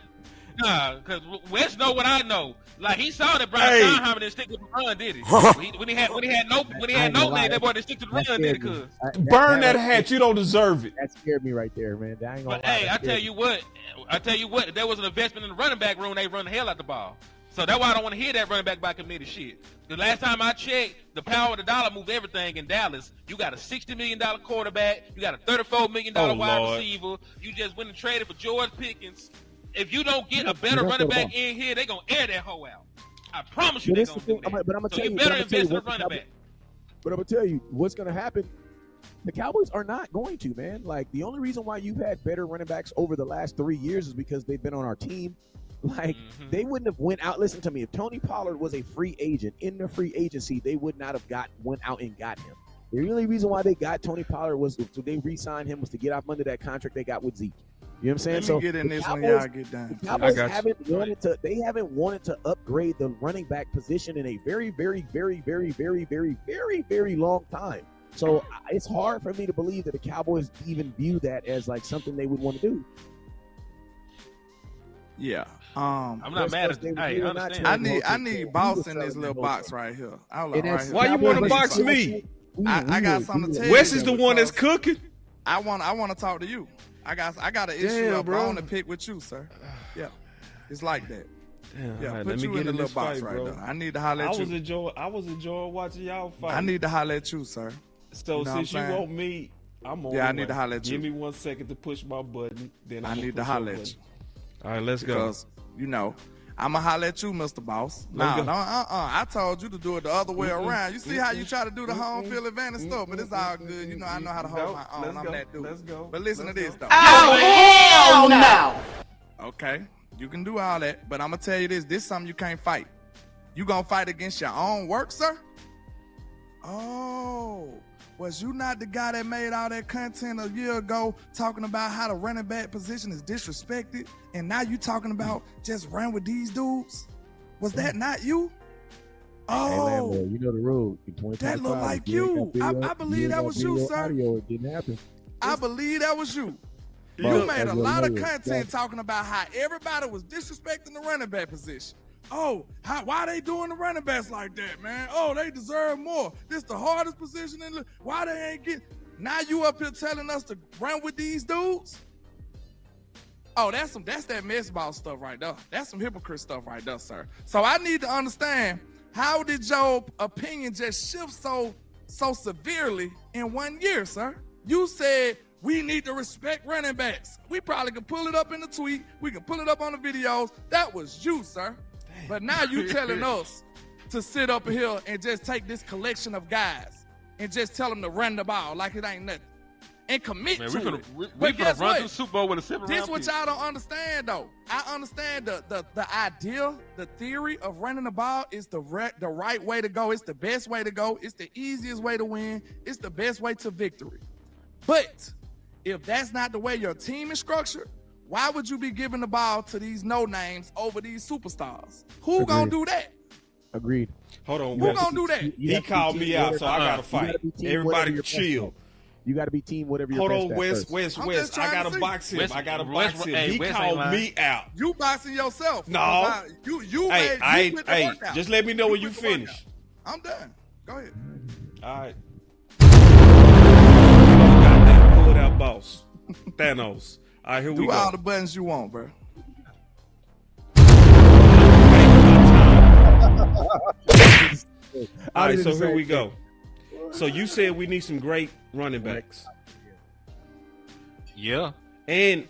Because Wes know what I know. Like he saw that Brian Steinheimer didn't stick to the run, did he? when he had no name, that boy didn't stick to the run, did he? Cause burn that hat. You don't deserve it. That scared me right there, man. But hey, I tell you what, if there was an investment in the running back room, they run the hell out the ball. So that's why I don't want to hear that running back by committee shit. The last time I checked, the power of the dollar moved everything in Dallas. You got a $60 million quarterback. You got a $34 million wide receiver. You just went and traded for George Pickens. If you don't get a better running back in here, they're going to air that hoe out. I promise you they're going to do that. But I'm going to tell you, better invest in running back. But I'm going to tell you what's going to happen. The Cowboys are not going to, man. Like, the only reason why you've had better running backs over the last 3 years is because they've been on our team. Like, they wouldn't have went out. Listen to me. If Tony Pollard was a free agent in the free agency, they would not have went out and got him. The only reason why they got Tony Pollard was so they re-signed him was to get off under that contract they got with Zeke. You know what I'm saying? Let me get in this when y'all get done. The Cowboys haven't wanted to upgrade the running back position in a very, very, very, very, very, very, very, very long time. So it's hard for me to believe that the Cowboys even view that as like something they would want to do. Yeah. I'm not mad at it. I understand. I need Boss in this little box right here. Why you want to box me? I got something to tell you. Wes is the one that's cooking. I want to talk to you. I got an issue up. I want to pick with you, sir. Yeah, it's like that. Damn, yeah, right, put you in the little box right there. I need to holler at you. I was enjoying watching y'all fight. I need to holler at you, sir. So since you want me, I'm on. Yeah, I need to holler at you. Give me 1 second to push my button. Then I need to holler at you. All right, let's go. Because I'm going to holler at you, Mr. Boss. I told you to do it the other way around. You see how you try to do the home field advantage stuff, but it's all good. You know, I know how to hold my own. I'm that dude. Let's go. But listen to this, though. Oh, hell no! Okay, you can do all that, but I'm going to tell you this. This is something you can't fight. You going to fight against your own work, sir? Oh, was you not the guy that made all that content a year ago talking about how the running back position is disrespected, and now you talking about just run with these dudes? Was that not you? Oh, hey, landlord, you know the rule. That looked like you. I believe that was you, sir. It didn't happen. I believe that was you. You made a lot of content talking about how everybody was disrespecting the running back position. Oh, why they doing the running backs like that, man? Oh, they deserve more. This the hardest position in the. Why they ain't get? Now you up here telling us to run with these dudes? Oh, that's that mess ball stuff right there. That's some hypocrite stuff right there, sir. So I need to understand, how did your opinion just shift so severely in 1 year, sir? You said we need to respect running backs. We probably can pull it up in the tweet. We can pull it up on the videos. That was you, sir. But now you telling us to sit up here and just take this collection of guys and just tell them to run the ball like it ain't nothing and commit to it. We finna run to the Super Bowl with a 7th round pick. This what y'all don't understand, though. I understand the idea, the theory of running the ball is the right way to go. It's the best way to go. It's the easiest way to win. It's the best way to victory. But if that's not the way your team is structured, why would you be giving the ball to these no-names over these superstars? Who gonna do that? Agreed. Hold on. Who gonna do that? He called me out, so I gotta fight. Everybody chill. You gotta be team whatever you're Hold on, Wes. I gotta box him. I gotta box him. He called me out. You boxing yourself. No. You hey, just let me know when you finish. I'm done. Go ahead. All right. Goddamn, pull it out, boss. Thanos. All right, here we go. Do all the buttons you want, bro. All right, so here we go. So you said we need some great running backs. Yeah. And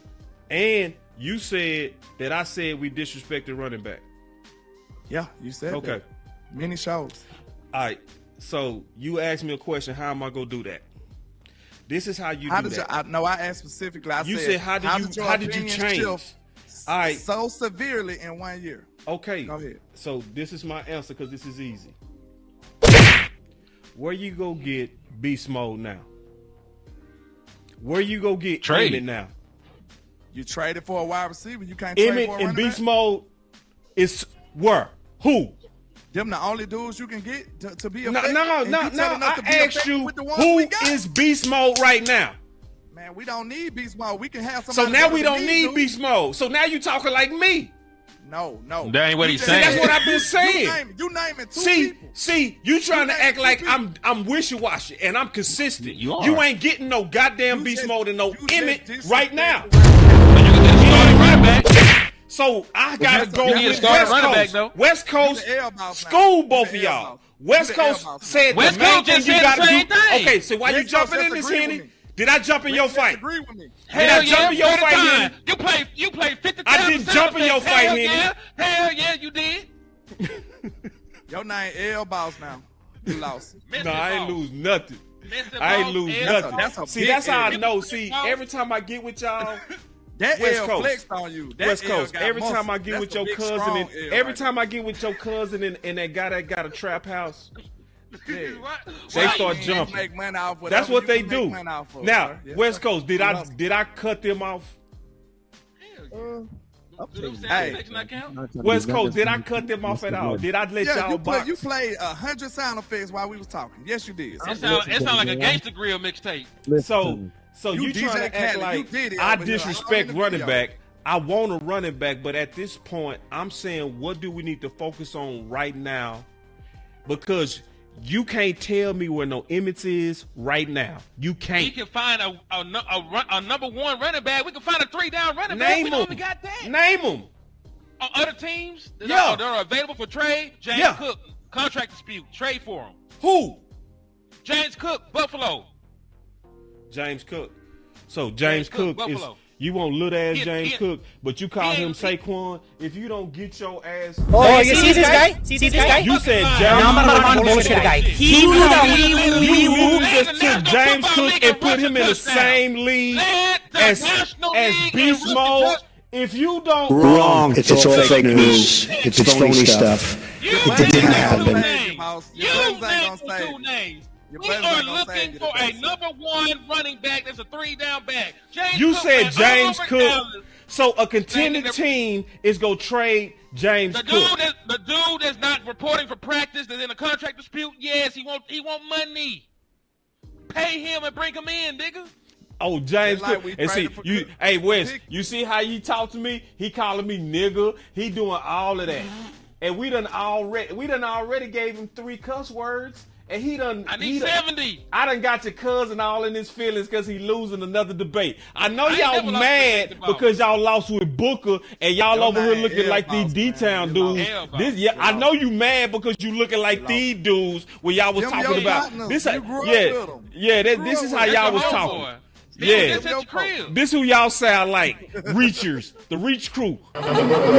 you said that I said we disrespected running back. Yeah, you said that. Okay. Many shows. All right. So you asked me a question. How am I going to do that? This is how you do that. I asked specifically. You said, how did you change? All right. So severely in 1 year. Okay. Go ahead. So this is my answer because this is easy. Where you go get beast mode now? Where you go get Emmett now? You traded for a wide receiver. You can't trade for a running back? Emmett and beast mode is where? Who? Them the only dudes you can get to be effective? No. I asked you, who is beast mode right now? Man, we don't need beast mode. We can have somebody. So now we don't need beast mode. So now you talking like me. No. That ain't what he's See, saying. that's what I've been saying. You naming two people. See, you trying to act like I'm wishy-washy and I'm consistent. You are. You ain't getting no goddamn beast mode and no Emmett right now. But you can just start a running back. So I gotta go you with start a West running back, Coast. though. West Coast, school both of y'all. West Coast said West the main Coast thing just you said gotta the same do. thing. Okay, so why you West Coast jumping in this, disagree with Henny? me. Did I jump in your fight? Agree with me. Did I jump in your fight, Henny? You played 50 times. I didn't jump in your fight, Henny. Hell yeah, you did. Your name L Boss now. You lost. No, I ain't lose nothing. Mr. I ain't Boss, lose L. nothing. See, big that's how I L. know. See, every time I get with y'all, That West L Coast. flexed on you. That West L Coast. got Every muscle. time I get That's with a your big, cousin, strong and L every right time I get with your cousin and that guy that got a trap house, there. they start You ain't jumping. make money off whatever That's what you they can do. make money off of, Now, sir. Yes, West sir. Coast, did Hustle. I cut them off? Hey. West Coast, did I cut them off at all? Did I let Yeah, y'all box? you played 100 sound effects while we was talking. Yes, you did. It sound like a gangster grill mixtape. So you DJ trying to act Khaled, like you did it I over here. disrespect I'm in the running video. back. I want a running back, but at this point, I'm saying, what do we need to focus on right now? Because you can't tell me where no Emmett is right now. You We can't. can find a number one running back. We can find a 3-down running back. Name We them. only got that. Name them. On other teams that Yeah. are available for trade, James Yeah. Cook, contract dispute, trade for him. Who? James Cook, Buffalo. James Cook. So James Cook is, Buffalo. you want little ass He- James he- Cook, but you call he him ain't- Saquon. If you don't get your ass, Oh, you see this guy? See this guy? you said Number James one bullshit guy. He knew that You we just took James Cook and put him in the same league as beast mode. If you don't, Wrong. It's all fake news. It's phony stuff. It didn't happen. You named two names. We are looking for a number one running back that's a 3-down back. James you Cook said went James over Cook. Dallas. So a contending team is gonna trade James The Cook. dude that's not reporting for practice, that's in a contract dispute. Yes, he want money. Pay him and bring him in, nigga. Oh, James Like Cook. we And see, traded for you, Cook. hey Wes, you see how he talk to me? He calling me nigga. He doing all of that, and we done already gave him 3 cuss words, and he done. I need 70. I done got your cousin all in his feelings because he losing another debate. I know ain't y'all never lost mad the debate. because y'all lost with Booker, and y'all Your over here man, looking like these Boss, D-Town man. dudes. Hell, Boss. I know you mad because you looking like these dudes when y'all was Them talking your about partners. this. You grew up with them. This is how That's y'all your was homeboy. talking. He was Yeah. just at your crib. This who y'all sound like. Reachers. The Reach crew. I'm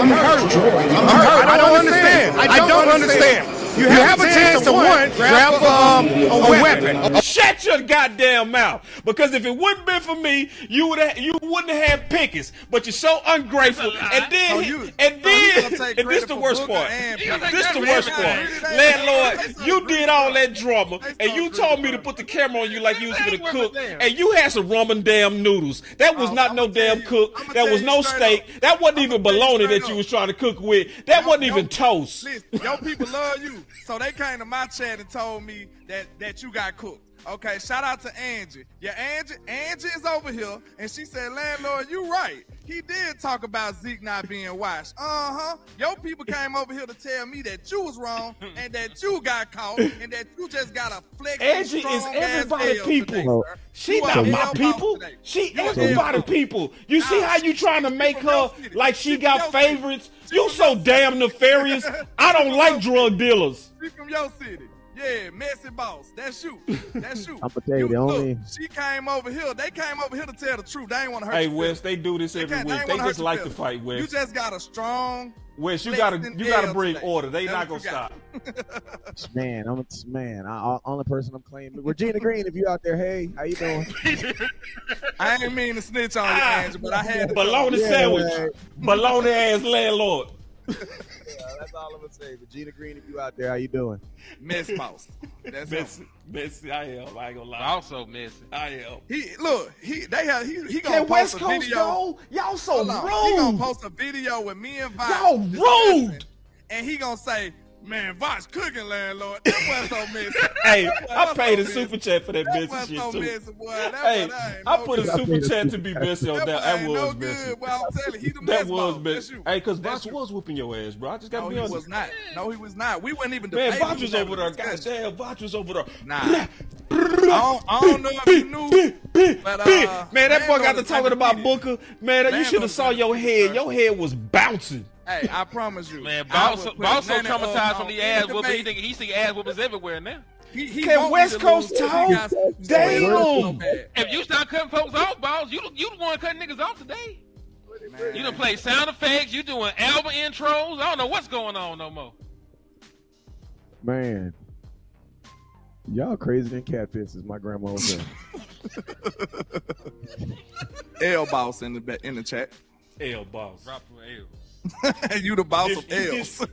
hurt. I don't understand. I don't understand. You have a chance to grab a weapon. Shut your goddamn mouth. Because if it wouldn't been for me, you wouldn't have had Pickens. But you're so ungrateful. And this the worst part. This the worst part. Landlord, you did all that drama, and you told me to put the camera on you like you was gonna cook, and you had some ramen damn noodles. That was not no damn cook. That was no steak. That wasn't even bologna that you was trying to cook with. That wasn't even toast. Listen, your people love you, so they came to my chat and told me that you got cooked. Okay, shout out to Angie. Yeah, Angie is over here, and she said, Landlord, you right. He did talk about Zeke not being washed. Your people came over here to tell me that you was wrong, and that you got caught, and that you just got a flex. Angie is everybody people. She not my people. She everybody people. You see how you trying to make her like she got favorites? You so damn nefarious. I don't like drug dealers. She from your city. Yeah, messy boss. That's you. That's you. I'm gonna tell you the only. Look, she came over here. They came over here to tell the truth. They ain't want to hurt Hey you. Wes, they do this every week. They just like to fight, Wes. You just got a strong. Wes, you gotta bring today. order. They That's not what gonna you stop. Man, only person I'm claiming. Regina Green, if you out there, hey, how you doing? I ain't mean to snitch on you, Angel, but I had to. Bologna sandwich. Bologna ass landlord. That's all I'm gonna say. Regina Green, if you out there, how you doing? Mess mouse. That's Messy. I am. I ain't gonna lie. Also messy. I am. He gonna Can post West a Coast video. go? Y'all so Hold on. He gonna rude. post a video with me and Vibe. Y'all rude. And he gonna say, Man, Vox cooking landlord. That was so messy. Hey, I paid a super chat for that messy was shit so too. messy, boy. Hey, I put a super chat to be messy on that. That was no messy. good. Well, I'm telling you, he the That mess was ball. messy. Hey, because Vox was whooping your ass, bro. I just got to be honest. No, he was not. No, he was not. We weren't even Man, debating. Vox was over there. Goddamn, Vox was over there. Nah. I don't know if you knew, but man, that boy got to talking about Booker. Man, you should have saw your head. Your head was bouncing. Hey, I promise you. Man, Boss so traumatized from the ass whooping. He see ass whoopings everywhere now. Can West Coast talk? Damn. If you start cutting folks off, Boss, you the one cutting niggas off today. Man. You done play sound effects. You doing album intros. I don't know what's going on no more. Man. Y'all crazy than catfish, as my grandma was saying. L boss in the chat. L boss. Drop from L. You the boss of L's.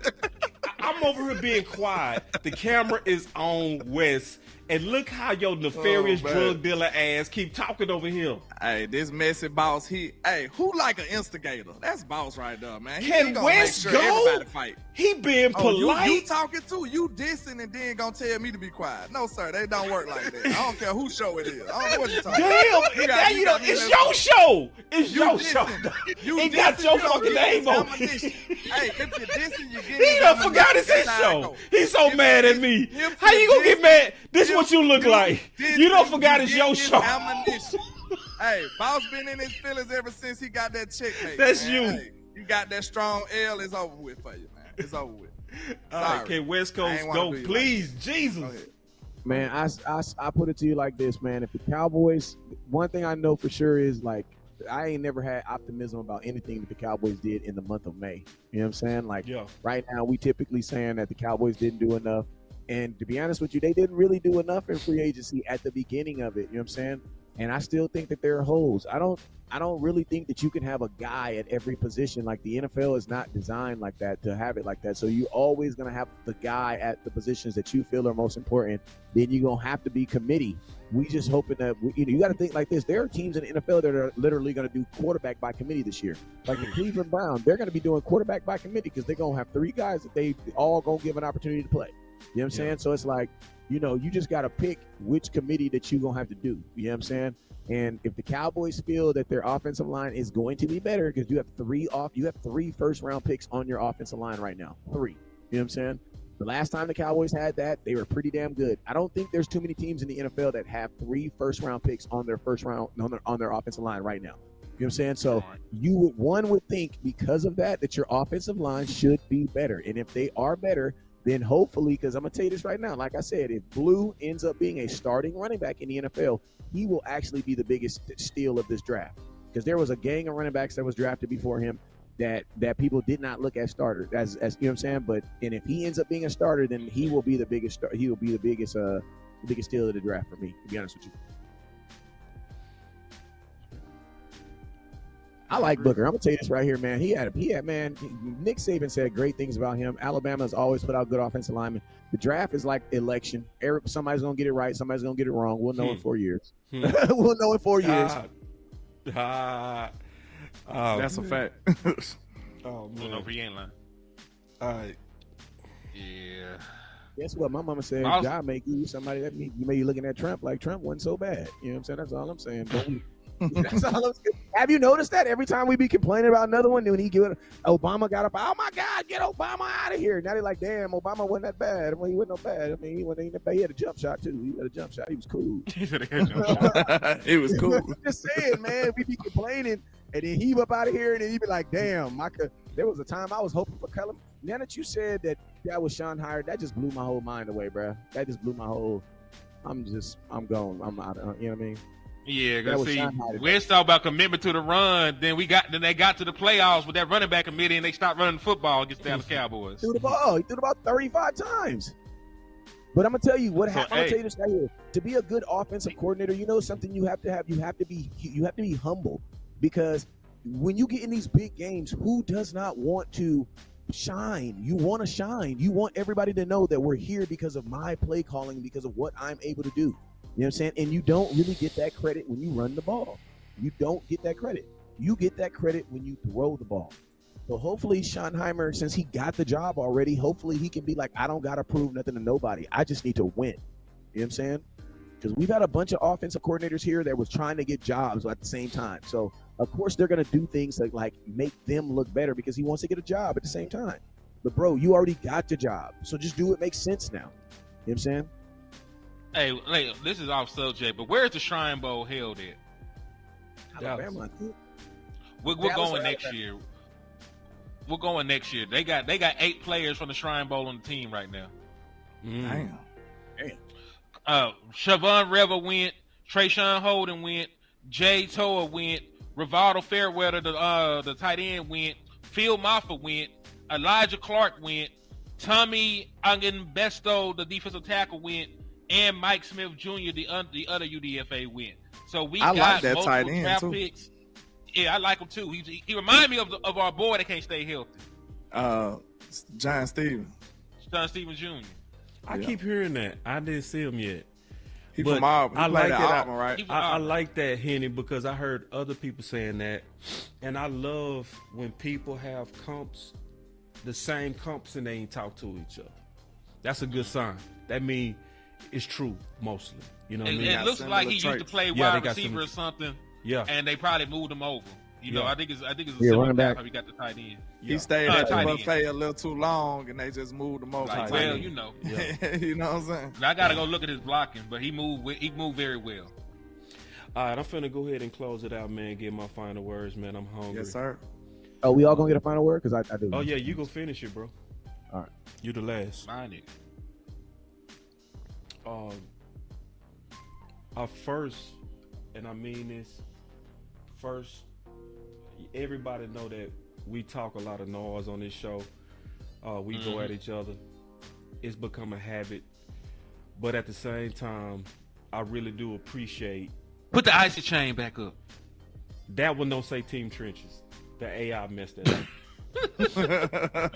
I'm over here being quiet. The camera is on West. And look how your nefarious drug dealer ass keep talking over him. Hey, this messy boss, hey, who like an instigator? That's boss right there, man. Can West go? Everybody fight. He being polite. You talking too? You dissing and then gonna tell me to be quiet? No, sir, they don't work like that. I don't care whose show it is. I don't know what you're talking about. Damn, it's your show. It's your show. It got your fucking name on it. Hey, if you're dissing, you get He done forgot it's his show. He's so mad at me. How you gonna get mad? This is what you look like. You don't forgot it's your show. Hey, boss been in his feelings ever since he got that check made. That's man. you. Hey, you got that strong L. It's over with for you, man. It's over with. All right, can West Coast go, please? Like Jesus. Man, I put it to you like this, man. If the Cowboys, one thing I know for sure is, like, I ain't never had optimism about anything that the Cowboys did in the month of May. You know what I'm saying? Like, right now, we typically saying that the Cowboys didn't do enough. And to be honest with you, they didn't really do enough in free agency at the beginning of it. You know what I'm saying? And I still think that there are holes. I don't really think that you can have a guy at every position. Like, the NFL is not designed like that, to have it like that. So you're always going to have the guy at the positions that you feel are most important. Then you're going to have to be committee. We just hoping that, you got to think like this. There are teams in the NFL that are literally going to do quarterback by committee this year. Like the Cleveland Browns, they're going to be doing quarterback by committee because they're going to have 3 guys that they all going to give an opportunity to play. You know what I'm saying? So it's like, you just got to pick which committee that you're going to have to do. You know what I'm saying? And if the Cowboys feel that their offensive line is going to be better, because you have 3 first-round picks on your offensive line right now. 3. You know what I'm saying? The last time the Cowboys had that, they were pretty damn good. I don't think there's too many teams in the NFL that have 3 first-round picks on their on their offensive line right now. You know what I'm saying? So one would think because of that your offensive line should be better. And if they are better, then hopefully, because I'm going to tell you this right now, like I said, if Blue ends up being a starting running back in the NFL, he will actually be the biggest steal of this draft. Because there was a gang of running backs that was drafted before him that people did not look at starters, as you know what I'm saying? But if he ends up being a starter, then he will be the biggest biggest steal of the draft for me, to be honest with you. I like Booker. I'm gonna tell you this right here, man. He had man. Nick Saban said great things about him. Alabama has always put out good offensive linemen. The draft is like election. Somebody's gonna get it right. Somebody's gonna get it wrong. We'll know in 4 years. We'll know in 4 years. That's a fact. Oh man, no, he ain't lying. All right. Yeah. Guess what? My mama said, God may give you somebody that you may be looking at Trump like Trump wasn't so bad. You know what I'm saying? That's all I'm saying. That's all I'm saying. Have you noticed that every time we be complaining about another one, when Obama got up, oh my God, get Obama out of here. Now they're like, damn, Obama wasn't that bad. Well, he wasn't no bad. I mean, he had a jump shot too. He had a jump shot. He was cool. He was cool. I'm just saying, man, we be complaining and then he up out of here and then he be like, damn, there was a time I was hoping for Cullum. Now that you said that was Sean Hire, that just blew my whole mind away, bro. That just blew my whole, I'm gone. I'm out. You know what I mean? Yeah, because see, West talk about commitment to the run. Then they got to the playoffs with that running back committee, and they stopped running football against the Dallas Cowboys. He threw the ball 35 times. But I'm gonna tell you what happened. I'm gonna tell you this right here. To be a good offensive coordinator, something you have to have. You have to be humble, because when you get in these big games, who does not want to shine? You want to shine. You want everybody to know that we're here because of my play calling, because of what I'm able to do. You know what I'm saying? And you don't really get that credit when you run the ball. You don't get that credit. You get that credit when you throw the ball. So hopefully Schottenheimer, since he got the job already, hopefully he can be like, I don't got to prove nothing to nobody. I just need to win. You know what I'm saying? Because we've had a bunch of offensive coordinators here that was trying to get jobs at the same time. So, of course, they're going to do things that, like, make them look better because he wants to get a job at the same time. But, bro, you already got the job. So just do what makes sense now. You know what I'm saying? Hey, this is off subject, but where's the Shrine Bowl held at? Alabama. We're going next year. We're going next year. They got 8 players from the Shrine Bowl on the team right now. Damn. Siobhan Rever went. Trayshawn Holden went. Jay Toa went. Rivaldo Fairweather, the tight end, went. Phil Moffa went. Elijah Clark went. Tommy Angenbesto, the defensive tackle, went. And Mike Smith Jr., the other UDFA, went. So we got like that multiple tight end draft too. picks. Yeah, I like him too. He reminds me of our boy that can't stay healthy. John Stevens. John Stevens Jr. I keep hearing that. I didn't see him yet. He from Auburn. I like that. Auburn, right? I like that, Henny, because I heard other people saying that, and I love when people have comps, the same comps, and they ain't talk to each other. That's a good sign. That means it's true mostly. You know what I mean? It looks like he used to play wide receiver or something. Yeah. And they probably moved him over. You know, I think it's a running back. how he got the tight end. He stayed at the buffet a little too long, and they just moved him over. Well, you know. You know what I'm saying? I got to go look at his blocking, but he moved very well. All right, I'm finna go ahead and close it out, man. Get my final words, man. I'm hungry. Yes, sir. Oh, we all gonna get a final word? Because I do. Oh, yeah, you go finish it, bro. All right. You the last. Mind it. First, and I mean this, first, everybody know that we talk a lot of noise on this show. We go at each other. It's become a habit. But at the same time, I really do appreciate. Put the icy chain back up. That one don't say Team Trenches. The AI messed that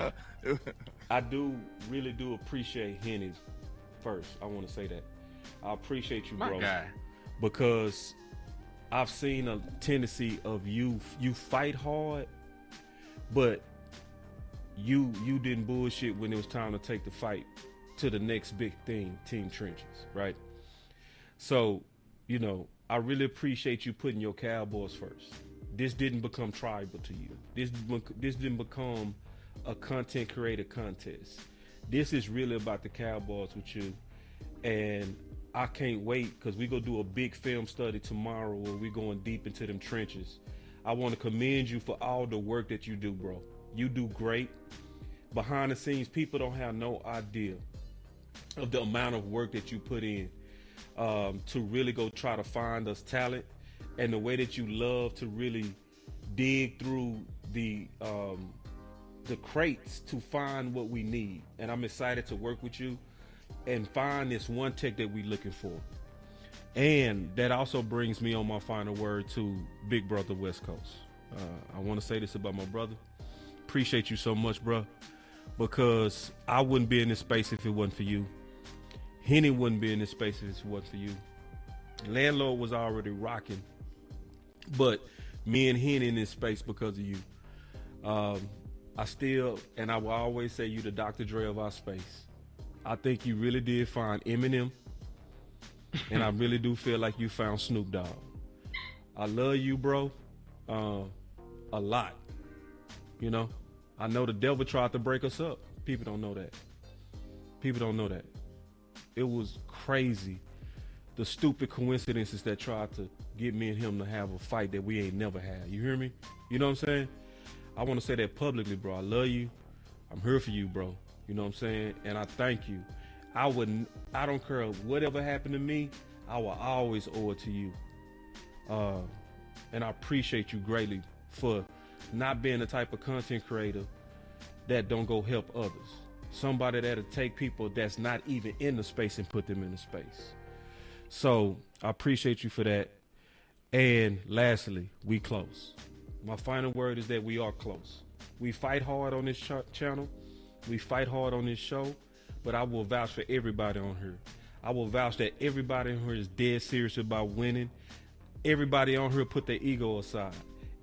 up. I really do appreciate Henny first. I want to say that. I appreciate you, bro. My guy. Because I've seen a tendency of you fight hard, but you didn't bullshit when it was time to take the fight to the next big thing, Team Trenches, right? So, you know, I really appreciate you putting your Cowboys first. This didn't become tribal to you. This didn't become a content creator contest. This is really about the Cowboys with you, and I can't wait because we're going to do a big film study tomorrow where we're going deep into them trenches. I want to commend you for all the work that you do, bro. You do great. Behind the scenes, people don't have no idea of the amount of work that you put in to really go try to find us talent, and the way that you love to really dig through the crates to find what we need. And I'm excited to work with you and find this one tech that we're looking for. And that also brings me on my final word to Big Brother West Coast. I want to say this about my brother. Appreciate you so much, bro, because I wouldn't be in this space if it wasn't for you. Henny wouldn't be in this space if it wasn't for you. Landlord was already rocking, but me and Henny in this space because of you. I still, and I will always say, you the Dr. Dre of our space. I think you really did find Eminem, and I really do feel like you found Snoop Dogg. I love you, bro, a lot. You know, I know the devil tried to break us up. People don't know that. People don't know that. It was crazy, the stupid coincidences that tried to get me and him to have a fight that we ain't never had. You hear me? You know what I'm saying? I want to say that publicly, bro. I love you. I'm here for you, bro. You know what I'm saying? And I thank you. I don't care whatever happened to me, I will always owe it to you. And I appreciate you greatly for not being the type of content creator that don't go help others. Somebody that'll take people that's not even in the space and put them in the space. So I appreciate you for that. And lastly, we close. My final word is that we are close. We fight hard on this channel. We fight hard on this show, but I will vouch for everybody on here. I will vouch that everybody on here is dead serious about winning. Everybody on here put their ego aside.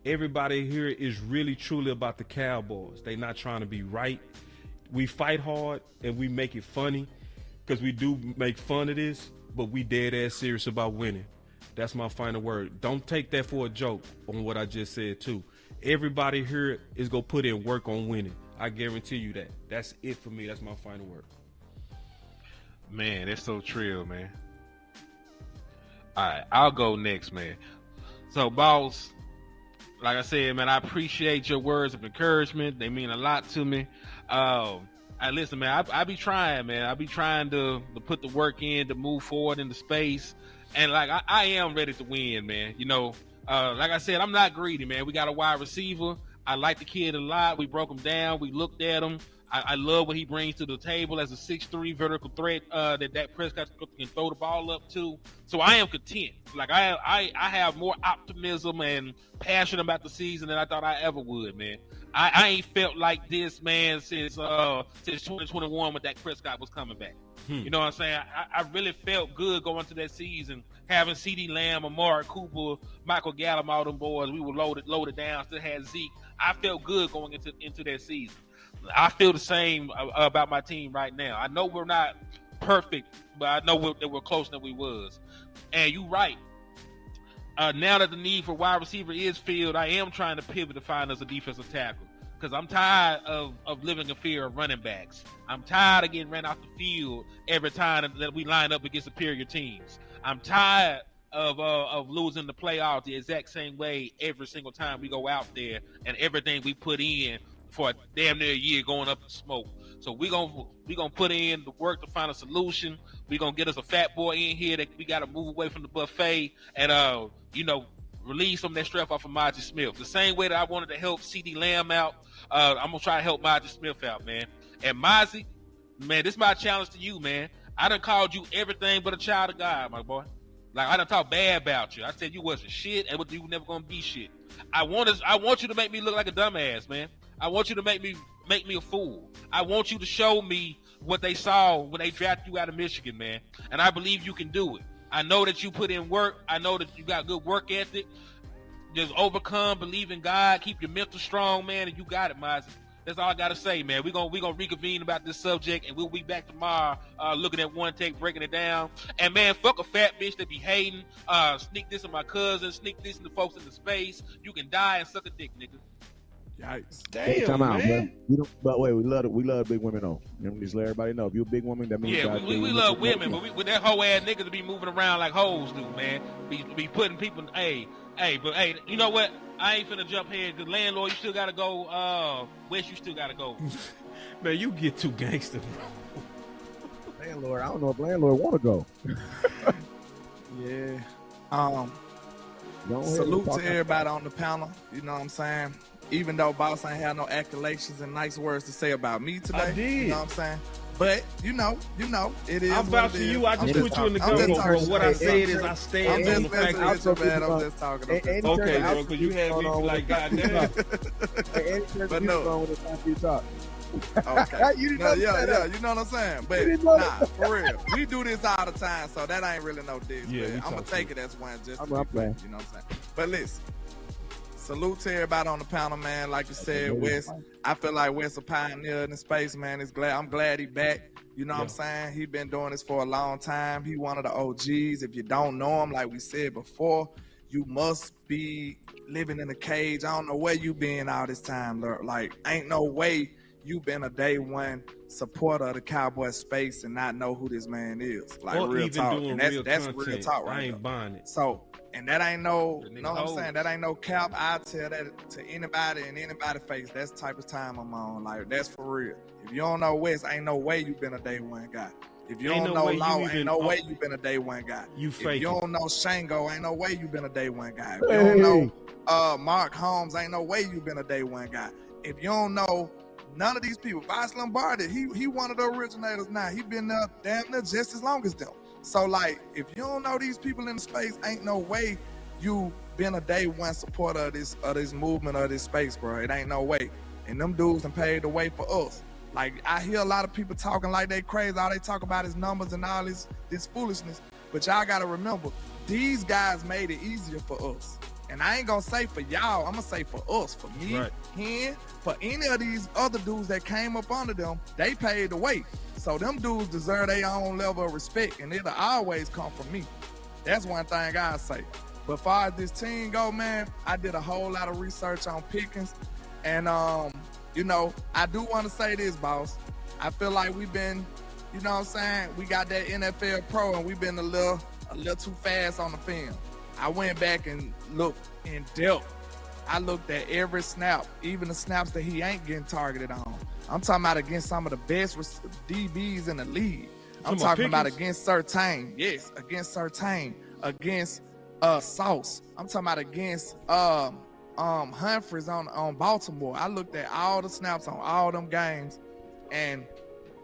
everybody here is really truly about the Cowboys. They not trying to be right. We fight hard and we make it funny because we do make fun of this, but we dead ass serious about winning. That's my final word. Don't take that for a joke on what I just said too. Everybody here is going to put in work on winning. I guarantee you that. That's it for me. That's my final word. Man, that's so trill, man. All right, I'll go next, man. So, boss, like I said, man, I appreciate your words of encouragement. They mean a lot to me. Listen, man, I be trying, man. I be trying to put the work in to move forward into space. And, like, I am ready to win, man. You know, like I said, I'm not greedy, man. We got a wide receiver. I like the kid a lot. We broke him down. We looked at him. I love what he brings to the table as a 6'3" vertical threat that Prescott can throw the ball up to. So I am content. Like I have more optimism and passion about the season than I thought I ever would, man. I ain't felt like this, man, since 2021 when Dak Prescott was coming back. You know what I'm saying? I really felt good going into that season, having CeeDee Lamb, Amari Cooper, Michael Gallup, all them boys. We were loaded down, still had Zeke. I felt good going into that season. I feel the same about my team right now. I know we're not perfect, but I know that we're closer than we was. And you're right. Now that the need for wide receiver is filled, I am trying to pivot to find us a defensive tackle because I'm tired of living in fear of running backs. I'm tired of getting ran off the field every time that we line up against superior teams. I'm tired of losing the playoffs the exact same way every single time we go out there and everything we put in for a damn near a year going up in smoke. So we gonna put in the work to find a solution. We gonna get us a fat boy in here that we gotta move away from the buffet and release some of that stress off of Maji Smith. The same way that I wanted to help CeeDee Lamb out, I'm gonna try to help Maji Smith out, man. And Maji, man, this is my challenge to you, man. I done called you everything but a child of God, my boy. Like I done talked bad about you. I said you wasn't shit and you were never gonna be shit. I want you to make me look like a dumbass, man. I want you to make me a fool. I want you to show me what they saw when they drafted you out of Michigan, man. And I believe you can do it. I know that you put in work. I know that you got good work ethic. Just overcome, believe in God, keep your mental strong, man, and you got it, Mozzie. That's all I gotta say, man. We're gonna reconvene about this subject, and we'll be back tomorrow looking at one take, breaking it down. And man, fuck a fat bitch that be hating. Sneak this in my cousin, sneak this in the folks in the space. You can die and suck a dick, nigga. Yikes. Damn, come out, man. But wait, we love big women though. Just let everybody know if you're a big woman, that means we love women, but with that whole ass niggas to be moving around like hoes do, man. Be putting people but you know what? I ain't finna jump here because landlord, you still gotta go. West, you still gotta go. Man, you get too gangster, bro. Landlord, I don't know if landlord want to go. Yeah. Salute to everybody on the panel. You know what I'm saying? Even though Boss ain't had no accolations and nice words to say about me today. I did. You know what I'm saying? But you know, it is. I'm vouching for you. I just put you in the go. What I said is I stand on the fact that I'm just talking. Okay, bro, because you had me like goddamn. But no. Okay. You know what I'm saying? But for real, we do this all the time, so that ain't really no diss. Yeah, I'm gonna take it as one just to be fair, you know what I'm saying? But listen, salute to everybody on the panel, man. Like you said, Wes, I feel like Wes a pioneer in the space, man. I'm glad he back. You know what I'm saying? He been doing this for a long time. He one of the OGs. If you don't know him, like we said before, you must be living in a cage. I don't know where you been all this time. Like, ain't no way you been a day one supporter of the Cowboy space and not know who this man is. Like, or real even talk. Doing and that's real talk right I ain't buying it. So, and that ain't no, you know what I'm saying? That ain't no cap. I tell that to anybody in anybody's face. That's the type of time I'm on. Like, that's for real. If you don't know Wes, ain't no way you been a day one guy. If you don't know Law, ain't no way you been a day one guy. If you don't know Shango, ain't no way you been a day one guy. If you don't know Mark Holmes, ain't no way you been a day one guy. If you don't know none of these people, Vice Lombardi, he one of the originators now. He been there damn near just as long as them. So, like, if you don't know these people in the space, ain't no way you been a day one supporter of this movement or this space, bro. It ain't no way. And them dudes done paved the way for us. Like, I hear a lot of people talking like they crazy. All they talk about is numbers and all this foolishness. But y'all got to remember, these guys made it easier for us. And I ain't gonna say for y'all, I'm gonna say for us, for me, him, for any of these other dudes that came up under them, they paid the way. So them dudes deserve their own level of respect, and it'll always come from me. That's one thing I say. But as far as this team go, man, I did a whole lot of research on Pickens. And, you know, I do want to say this, boss. I feel like we've been, you know what I'm saying, we got that NFL Pro, and we've been a little too fast on the film. I went back and looked in depth. I looked at every snap, even the snaps that he ain't getting targeted on. I'm talking about against some of the best DBs in the league. I'm talking about against Surtain. Yes, against Surtain. Against Sauce. I'm talking about against Humphreys on Baltimore. I looked at all the snaps on all them games, and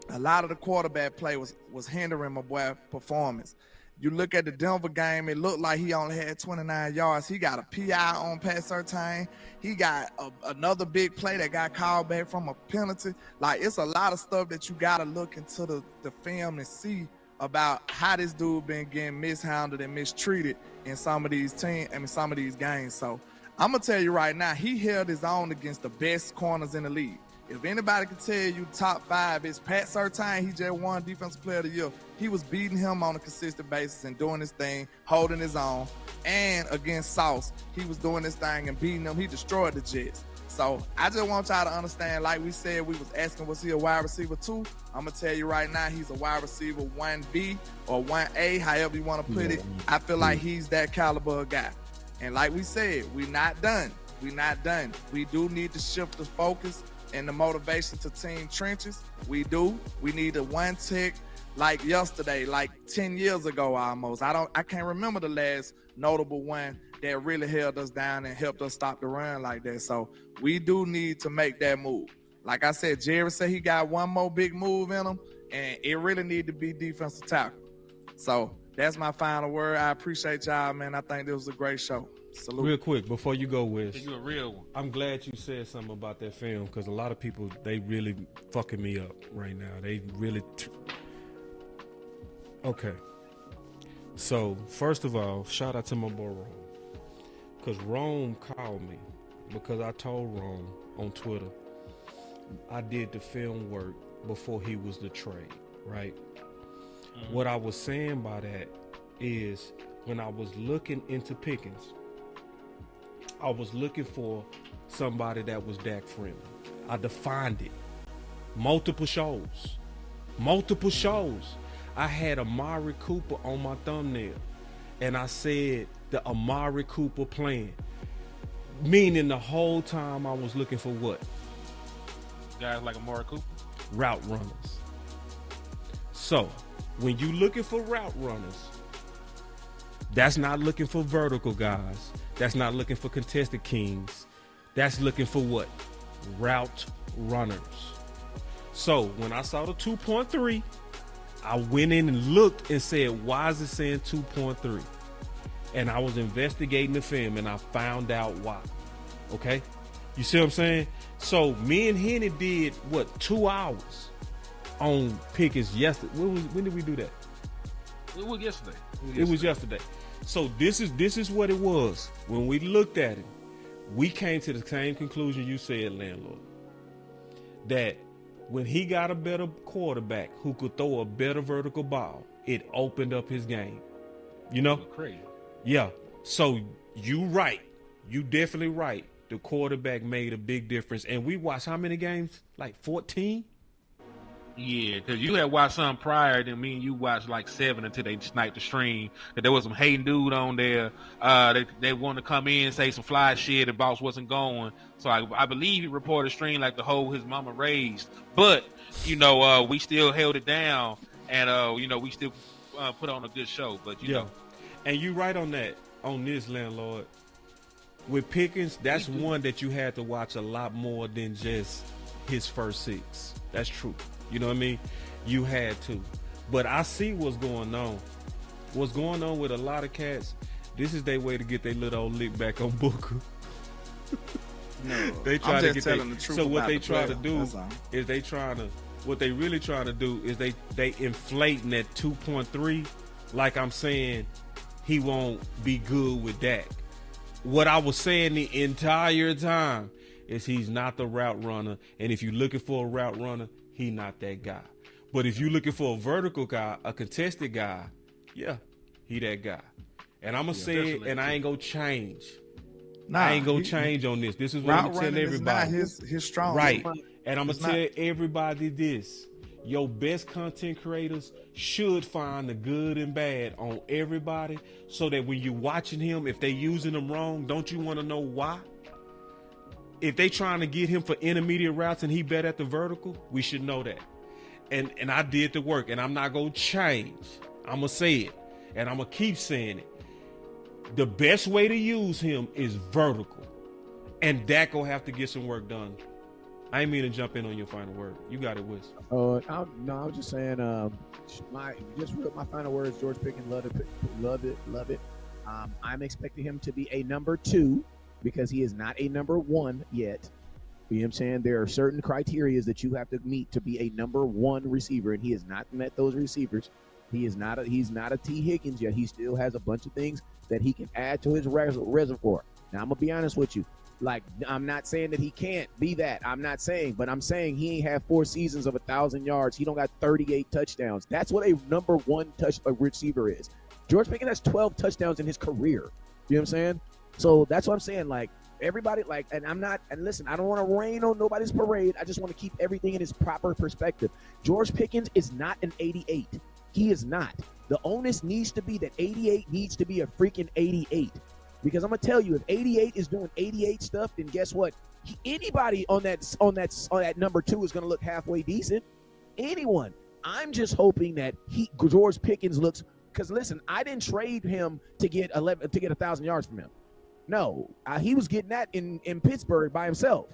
a lot of the quarterback play was hindering my boy performance. You look at the Denver game, it looked like he only had 29 yards. He got a PI on Pat Surtain. He got another big play that got called back from a penalty. Like, it's a lot of stuff that you got to look into the film and see about how this dude been getting mishandled and mistreated in some of these games. So I'm going to tell you right now, he held his own against the best corners in the league. If anybody can tell you top 5, it's Pat Surtain. He just won Defensive Player of the Year. He was beating him on a consistent basis and doing his thing, holding his own. And against Sauce, he was doing his thing and beating them. He destroyed the Jets. So I just want y'all to understand, like we said, we was asking, was he a wide receiver 2? I'm going to tell you right now, he's a wide receiver 1B or 1A, however you want to put it. I feel like he's that caliber of guy. And like we said, we're not done. We're not done. We do need to shift the focus and the motivation to team trenches. We do. We need a one tech like yesterday, like 10 years ago almost. I can't remember the last notable one that really held us down and helped us stop the run like that. So we do need to make that move. Like I said, Jerry said he got one more big move in him, and it really need to be defensive tackle. So that's my final word. I appreciate y'all, man. I think this was a great show. Salute. Real quick, before you go, Wes, you a real one. I'm glad you said something about that film, because a lot of people, they really fucking me up right now. They really... Okay. So, first of all, shout out to my boy Rome. Because Rome called me, because I told Rome on Twitter I did the film work before he was the trade, right? Mm-hmm. What I was saying by that is, when I was looking into Pickens, I was looking for somebody that was Dak friendly. I defined it. Multiple shows. I had Amari Cooper on my thumbnail, and I said the Amari Cooper plan. Meaning the whole time I was looking for what? Guys like Amari Cooper? Route runners. So, when you looking for route runners, that's not looking for vertical guys. That's not looking for contested kings. That's looking for what? Route runners. So when I saw the 2.3, I went in and looked and said, why is it saying 2.3? And I was investigating the film, and I found out why. Okay? You see what I'm saying? So me and Henny did, 2 hours on Pickens yesterday. When did we do that? It was yesterday. It was yesterday. So this is what it was. When we looked at it, we came to the same conclusion you said, Landlord. That when he got a better quarterback who could throw a better vertical ball, it opened up his game. You know? Crazy. Yeah. So you right. You definitely right. The quarterback made a big difference. And we watched how many games? Like 14? Yeah, because you had watched some prior, then me and you watched like 7 until they sniped the stream. That there was some hating dude on there. They wanted to come in and say some fly shit, and boss wasn't going. So I believe he reported stream like the whole his mama raised. But, we still held it down, and, we still put on a good show. But, you know. And you right on that, on this, Landlord. With Pickens, that's one that you had to watch a lot more than just his first 6. That's true. You know what I mean? You had to. But I see what's going on. What's going on with a lot of cats, this is their way to get their little old lick back on Booker. No, they try I'm to just get telling the truth. So what about they the try player. to do That's all. what they really trying to do is they inflating that 2.3 like I'm saying he won't be good with Dak. what I was saying the entire time is he's not the route runner. And if you're looking for a route runner, he not that guy. But if you're looking for a vertical guy, a contested guy, yeah, he that guy. And I'm going to say it, and I ain't going to change. I ain't going to change on this. This is what I'm telling everybody. Is not his strong right. And I'm going to tell everybody this. Your best content creators should find the good and bad on everybody so that when you're watching him, if they using them wrong, don't you want to know why? If they trying to get him for intermediate routes and he bet at the vertical, we should know that. And I did the work, and I'm not going to change. I'm going to say it, and I'm going to keep saying it. The best way to use him is vertical, and Dak will have to get some work done. I ain't mean to jump in on your final word. You got it, Wiz. I was just saying, my final words. George Pickens, love it. I'm expecting him to be a number 2 because he is not a number 1 yet. You know what I'm saying? There are certain criteria that you have to meet to be a number 1 receiver, and he has not met those receivers. He's not a T. Higgins yet. He still has a bunch of things that he can add to his reservoir. Now, I'm going to be honest with you. Like, I'm not saying that he can't be that. I'm not saying, but I'm saying he ain't had 4 seasons of 1,000 yards. He don't got 38 touchdowns. That's what a number 1 receiver is. George Pickens has 12 touchdowns in his career. You know what I'm saying? So that's what I'm saying. Like, everybody, like, and listen, I don't want to rain on nobody's parade. I just want to keep everything in its proper perspective. George Pickens is not an 88. He is not. The onus needs to be that 88 needs to be a freaking 88. Because I'm gonna tell you, if 88 is doing 88 stuff, then guess what? Anybody on that number 2 is gonna look halfway decent. Anyone. I'm just hoping that George Pickens looks. Because listen, I didn't trade him to get 1,000 yards from him. No, he was getting that in Pittsburgh by himself.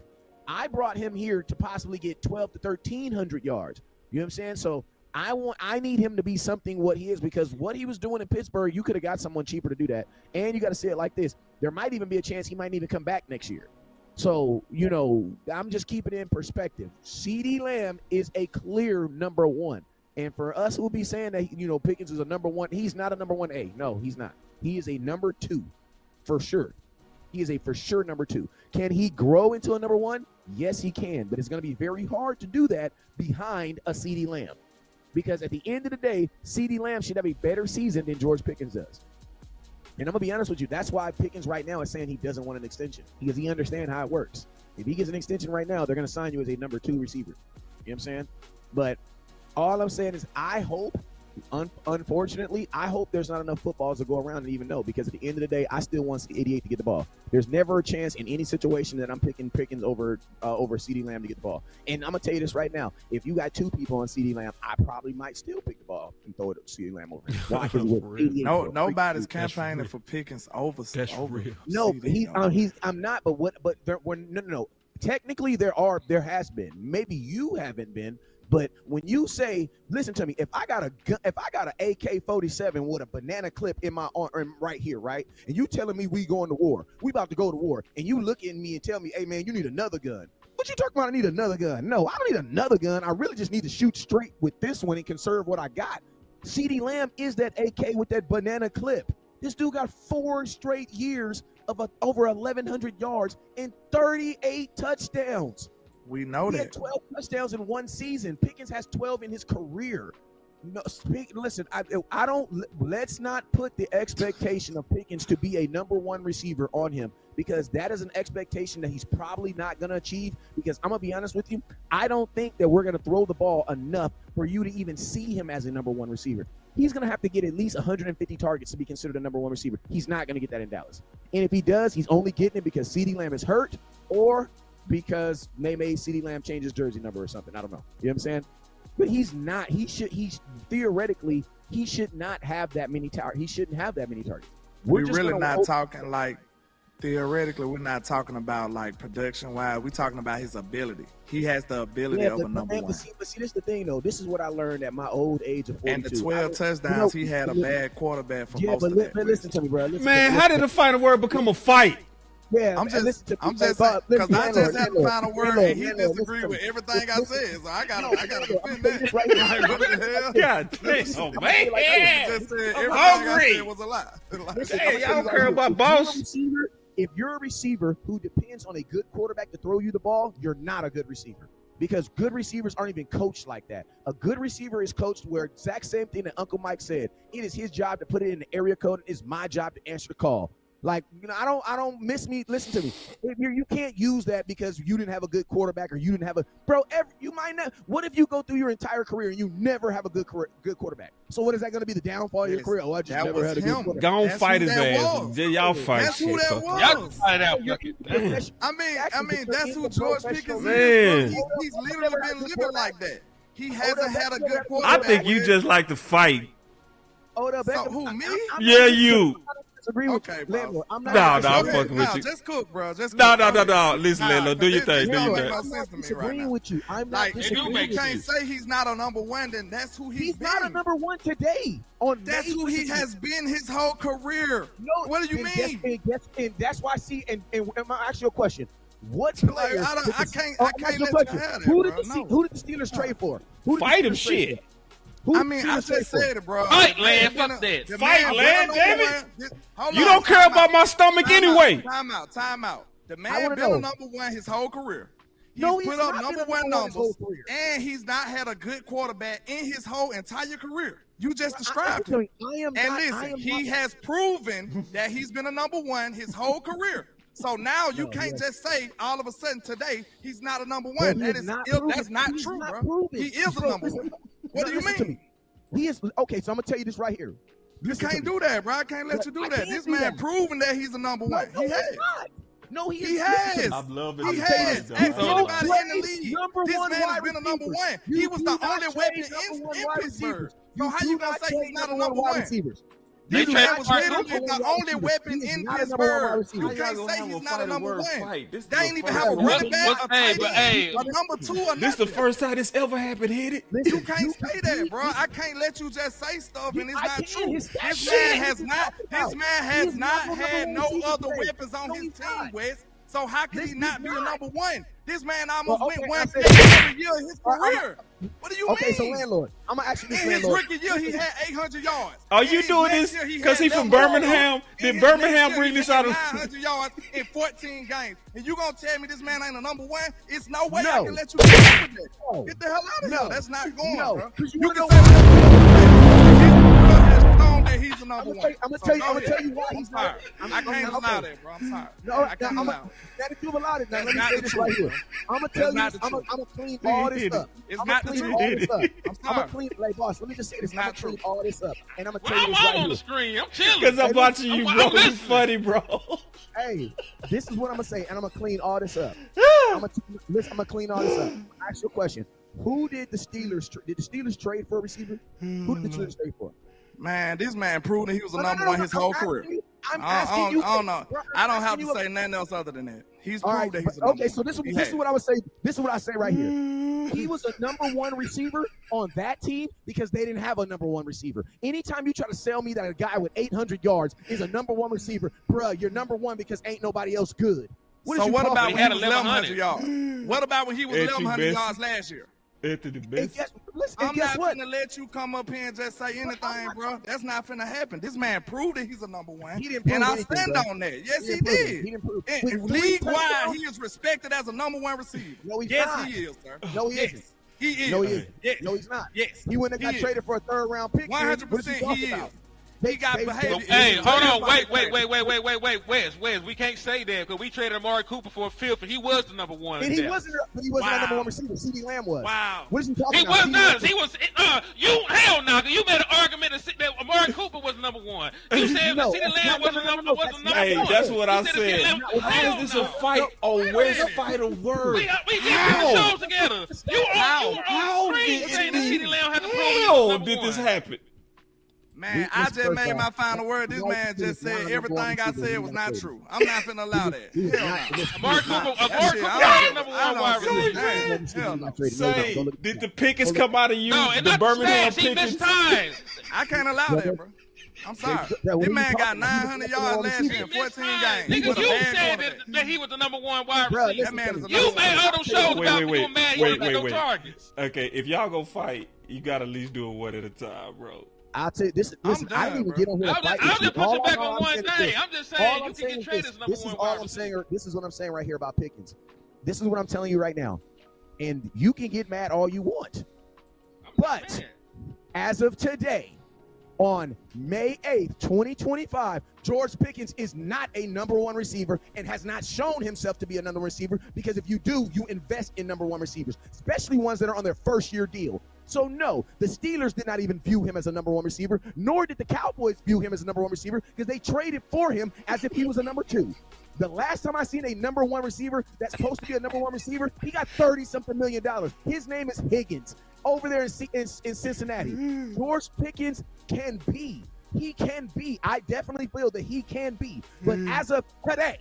I brought him here to possibly get 1,200 to 1,300 yards. You know what I'm saying? So I need him to be something what he is, because what he was doing in Pittsburgh, you could have got someone cheaper to do that. And you got to say it like this. There might even be a chance he might even come back next year. So, you know, I'm just keeping it in perspective. CeeDee Lamb is a clear number 1. And for us who will be saying that, you know, Pickens is a number 1, he's not a number 1A. No, he's not. He is a number 2 for sure. He is a for sure number 2. Can he grow into a number 1? Yes, he can. But it's going to be very hard to do that behind a CeeDee Lamb. Because at the end of the day, CeeDee Lamb should have a better season than George Pickens does. And I'm going to be honest with you, that's why Pickens right now is saying he doesn't want an extension. Because he understands how it works. If he gets an extension right now, they're going to sign you as a number 2 receiver. You know what I'm saying? But all I'm saying is I hope, unfortunately, I hope there's not enough footballs to go around and even know. Because at the end of the day, I still want 88 to get the ball. There's never a chance in any situation that I'm picking Pickens over CeeDee Lamb to get the ball. And I'm going to tell you this right now. If you got 2 people on CeeDee Lamb, I probably might still pick the ball and throw it to CeeDee Lamb over. Why? Nobody's campaigning for Pickens over. Real. No, I'm not. But no. Technically, there has been. Maybe you haven't been. But when you say, listen to me, if I got an AK-47 with a banana clip in my arm right here, right, and you telling me we going to war, we about to go to war, and you look at me and tell me, hey man, you need another gun. What you talking about? I need another gun. No, I don't need another gun. I really just need to shoot straight with this one and conserve what I got. CeeDee Lamb is that AK with that banana clip. This dude got 4 straight years of over 1,100 yards and 38 touchdowns. We know he that. Had 12 touchdowns in 1 season. Pickens has 12 in his career. No, listen, I don't. Let's not put the expectation of Pickens to be a number 1 receiver on him, because that is an expectation that he's probably not going to achieve. Because I'm going to be honest with you, I don't think that we're going to throw the ball enough for you to even see him as a number 1 receiver. He's going to have to get at least 150 targets to be considered a number 1 receiver. He's not going to get that in Dallas. And if he does, he's only getting it because CeeDee Lamb is hurt, or because CeeDee Lamb changed his jersey number or something. I don't know. You know what I'm saying? But he's not. Theoretically, he should not have that many targets. He shouldn't have that many targets. We're really not talking like theoretically. We're not talking about like production wise. We're talking about his ability. He has the ability of a number 1. But see, this is the thing though. This is what I learned at my old age of 42. And the 12 touchdowns, he had a bad quarterback for most of that. But listen to me, bro. Man, how did the final word become a fight? Yeah, I'm just because I just had the final word and he disagreed with everything I said, so I gotta defend that. What the hell? God damn, man! I'm hungry. was a lie. Hey, y'all care about boss? if you're a receiver who depends on a good quarterback to throw you the ball, you're not a good receiver. Because good receivers aren't even coached like that. A good receiver is coached where exact same thing that Uncle Mike said. It is his job to put it in the area code. It's my job to answer the call. Like, I don't miss me. Listen to me. You can't use that because you didn't have a good quarterback or you didn't have a you might not. What if you go through your entire career and you never have a good quarterback? So what is that going to be the downfall of your career? Oh, I just never had a good quarterback. Go on, fight his ass. Y'all fight. That's who that was. Y'all fight out. I mean, that's who George Pickens Man. is. He's literally been living like that. He hasn't had a good quarterback. I think you just like to fight. So who, me? Yeah, you. Disagree with Okay, you, bro. landlord. I'm not. I'm fucking with you. Just cook, bro. Just No. cook. Listen, landlord, do your thing. Do your thing. I'm not disagreeing with you. I'm not Like, if disagreeing you with can't you. say he's not a number one, then that's who he's been. not a number one today. That's who he has been his whole career. No, What do you mean? And that's why I see. And I'm gonna ask you a question. What player? I can't let you have that, Who bro. did the Steelers trade for? Fight him, shit. I mean, I just said it, bro. Fight, Land. Fuck that. Fight, Land, damn it. You don't care about my stomach anyway. Time out. The I man wanna been a know. number one his whole career. He's No, he's put up not number been a one number one his numbers, whole career. and he's not had a good quarterback in his whole entire career. You just I'm described telling him. you, And listen, he has proven that he's been a number one his whole career. So now you can't just say all of a sudden today he's not a number one. That's not true, bro. He is a number one. What do you mean? He is okay. So I'm gonna tell you this right here. You can't do that, bro. I can't let you do that. This man proven that he's a number one. He has. No, he has. I'm loving He this. has. Ask anybody in the league. Number This one man wide has been a number receivers. one. You He was do the not only trade weapon number one in wide Pittsburgh. receivers. So how you gonna say he's not a number one? Receivers. They This traded man was Amari literally Cooper. the only weapon in Pittsburgh. You can't say he's not a number one. They ain't even have a running back, a tight end, a number two, or This the nothing. first time this ever happened, hit it. You can't say that, bro. I can't let you just say stuff and it's not true. This man has not had no other weapons on his team, Wes. So how can he not be a number one? This man almost went 150 every year in his career. What do you mean? Okay, so landlord, I'm gonna ask you this, In his landlord. rookie year, he had 800 yards. Are you In his doing next this year, because had he from 11 Birmingham? yards. In Did his Birmingham next year, bring he this had out of? 900 yards in 14 games. And you gonna tell me this man ain't a number one? It's no way I No. can let you get with that. No. Get the hell out of No. here. That's not going, No. bro. 'Cause you You wanna can know say that he's a number one. I'm gonna tell you why he's not. I can't allow that, bro. I'm sorry. No, I can't allow it. that if you've allowed it, now let me not say the this truth, right here. bro. I'm gonna tell you, not the I'm truth. gonna clean all this up. It's I'm not gonna the clean truth. all this up. I'm I'm gonna sorry. clean, like, boss. Let me just say this. I'm gonna not clean true. all this up, and I'm gonna tell Well, you I'm this right on the here. screen. I'm chilling. Because I'm watching you, I'm bro. You listening. funny, bro. Hey, this is what I'm gonna say, and I'm gonna clean all this up. I'm gonna clean all this up. Ask you a question. Who did the Steelers? Did the Steelers trade for a receiver? Who did the Steelers trade for? Man, this man proved that he was a number one his whole career. I'm asking you. I don't know. Bro, I don't I'm have asking to you say nothing else other than that. He's All proved right, that he's a number okay. one. So this He is has. what I would say. This is what I say right here. He was a number one receiver on that team because they didn't have a number one receiver. Anytime you try to sell me that a guy with 800 yards is a number one receiver, bruh, you're number one because ain't nobody else good. So what about when He had he was 1,100 yards? What about when he was Ain't you 1,100 best? yards last year? Anthony And Best. I'm guess not what? finna let you come up here and just say anything, bro. That's not finna happen. This man proved that he's a number one, He didn't prove and I anything, stand bro. on that. Yes, he didn't prove it. did. He didn't prove it. And With three league-wide, touchdowns- he is respected as a number one receiver. No, he's yes, not. he is, sir. No, he yes. isn't. He is. No, he isn't. Yes. No, he's not. Yes. He wouldn't have got He is. traded for a third-round pick. 100% he is. He got behavior. Hey, hold on. Wait. We can't say that because we traded Amari Cooper for a fifth, and he was the number one. And he wasn't Wow. our number one receiver. CeeDee Lamb was. Wow. What is he talking He about? was not. He was. Hell no. You made an argument that Amari Cooper was number one. You said No, CeeDee Lamb was the number one. Hey, that's what I You said. CeeDee Lamb- How Hell is this no. a fight on West Fight of Word? We did How? the shows together. You How on screen did saying that it CeeDee Lamb had to prove he was Hell number did this one. happen? Man, I just made my final word. This man just said everything I said was not true. I'm not finna allow that. Hell no. Amari Cooper was the number one wide receiver. Hell no. Say, did the Pickens come out of you? No, and The not Birmingham the he missed Pickens? time. I can't allow that, bro. I'm sorry. This man got 900 yards last year in 14 games. Nigga, With a you bad said quarterback. that he was the number one wide Bro, receiver. That man is a You number made one. all them shows about you mad you didn't get no wait. targets. Okay, if y'all go fight, you gotta at least do it one at a time, bro. I'll tell you this. Listen, I didn't even get on here to fight. I'm just pushing back on one thing. I'm just saying you can get traded as number one wide receiver. This is what I'm saying right here about Pickens. This is what I'm telling you right now. And you can get mad all you want. But as of today, on May 8th, 2025, George Pickens is not a number one receiver and has not shown himself to be a number one receiver, because if you do, you invest in number one receivers, especially ones that are on their first year deal. So no, the Steelers did not even view him as a number one receiver, nor did the Cowboys view him as a number one receiver, because they traded for him as if he was a number two. The last time I seen a number one receiver that's supposed to be a number one receiver, he got $30-something million. His name is Higgins over there in Cincinnati. George Pickens can be. He can be. I definitely feel that he can be. But as of today,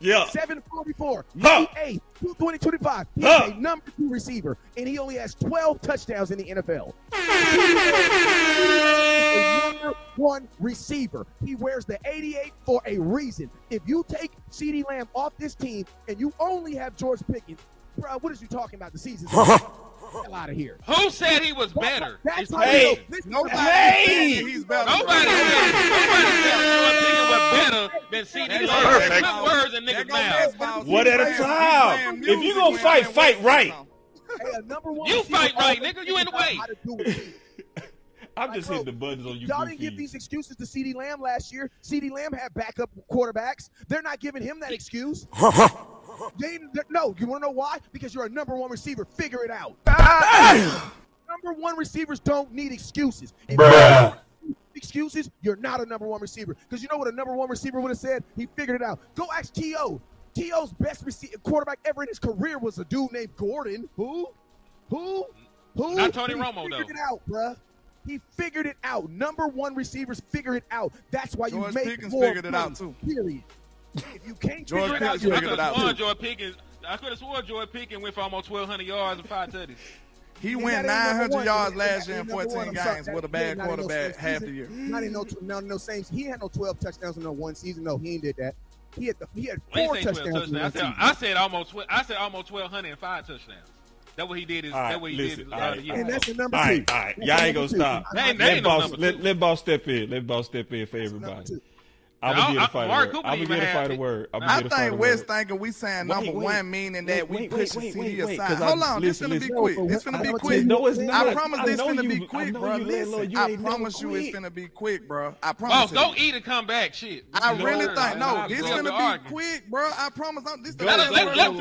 7:44, May 8th, 2025, he's a number two receiver, and he only has 12 touchdowns in the NFL. A number one receiver. He wears the 88 for a reason. If you take CeeDee Lamb off this team and you only have George Pickens, bro, what is you talking about? The season's hell out of here. Who said he was better? Nobody said he's better. Nobody said George Pickens was better than CeeDee Lamb. Good words in niggas' mouth. One at a time. If you gonna fight, fight right. Hey, a number one you fight right, nigga. You in the way. I'm just hitting the buttons on you. Y'all didn't give these excuses to CeeDee Lamb last year. CeeDee Lamb had backup quarterbacks. They're not giving him that excuse. No, you want to know why? Because you're a number one receiver. Figure it out. Number one receivers don't need excuses. If you have excuses, you're not a number one receiver. Because you know what a number one receiver would have said? He figured it out. Go ask T.O. T.O.'s best quarterback ever in his career was a dude named Gordon. Who? Not Tony Romo, He though. figured it out, bruh. He figured it out. Number one receivers figure it out. That's why George you make Pickens more figured it money, out, too. Period. If you can't George figure it out, Pickens you're figured it out, too. I could have sworn George Pickens went for almost 1,200 yards and 5 tutties. He went 900 yards last year in 14 games with a bad quarterback half the year. Not in no same. He had no 12 touchdowns in no one season. No, he ain't did that. He had When you 4 say 12 touchdowns in one season. I said almost 1,205 touchdowns. That's what he did. And that's the number two. All right. Y'all ain't gonna stop. Let Boss step in. Let Boss step in for everybody. I'm gonna get a fight a word. I think Wes thinking we saying number one, meaning that we pushing CD aside. Hold on, this finna be quick. It's finna be quick. No, it's not. I promise this finna be quick, bro. Listen, I promise you it's finna be quick, bro. I promise. Oh, don't eat and come back, shit. I really think this finna be quick, bro. I promise. This the let us argue.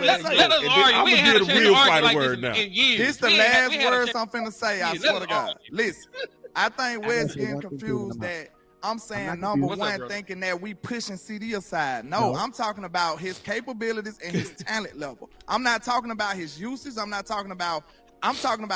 We ain't had a chance to argue like this in years. This the last words I'm finna say. I swear to God. Listen, I think Wes getting confused that I'm saying number one, thinking that we pushing CD aside. No, I'm talking about his capabilities and his talent level. I'm not talking about his usage. I'm talking about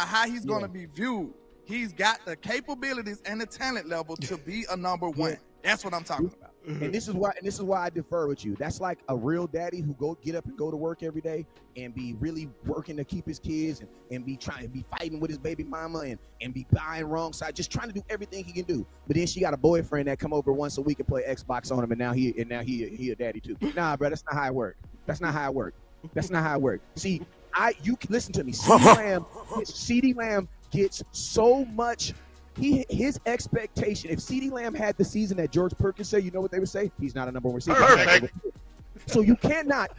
how he's going to be viewed. He's got the capabilities and the talent level to be a number one. That's what I'm talking about. And this is why I defer with you. That's like a real daddy who get up and go to work every day and be really working to keep his kids and be fighting with his baby mama and be buying wrong side, just trying to do everything he can do. But then she got a boyfriend that come over once a week and play Xbox on him, and now he a daddy too. Nah, bro, that's not how it works. See, you can listen to me. CeeDee Lamb gets so much. His expectation, if CeeDee Lamb had the season that George Pickens said, you know what they would say? He's not a number one receiver. Perfect. So you cannot,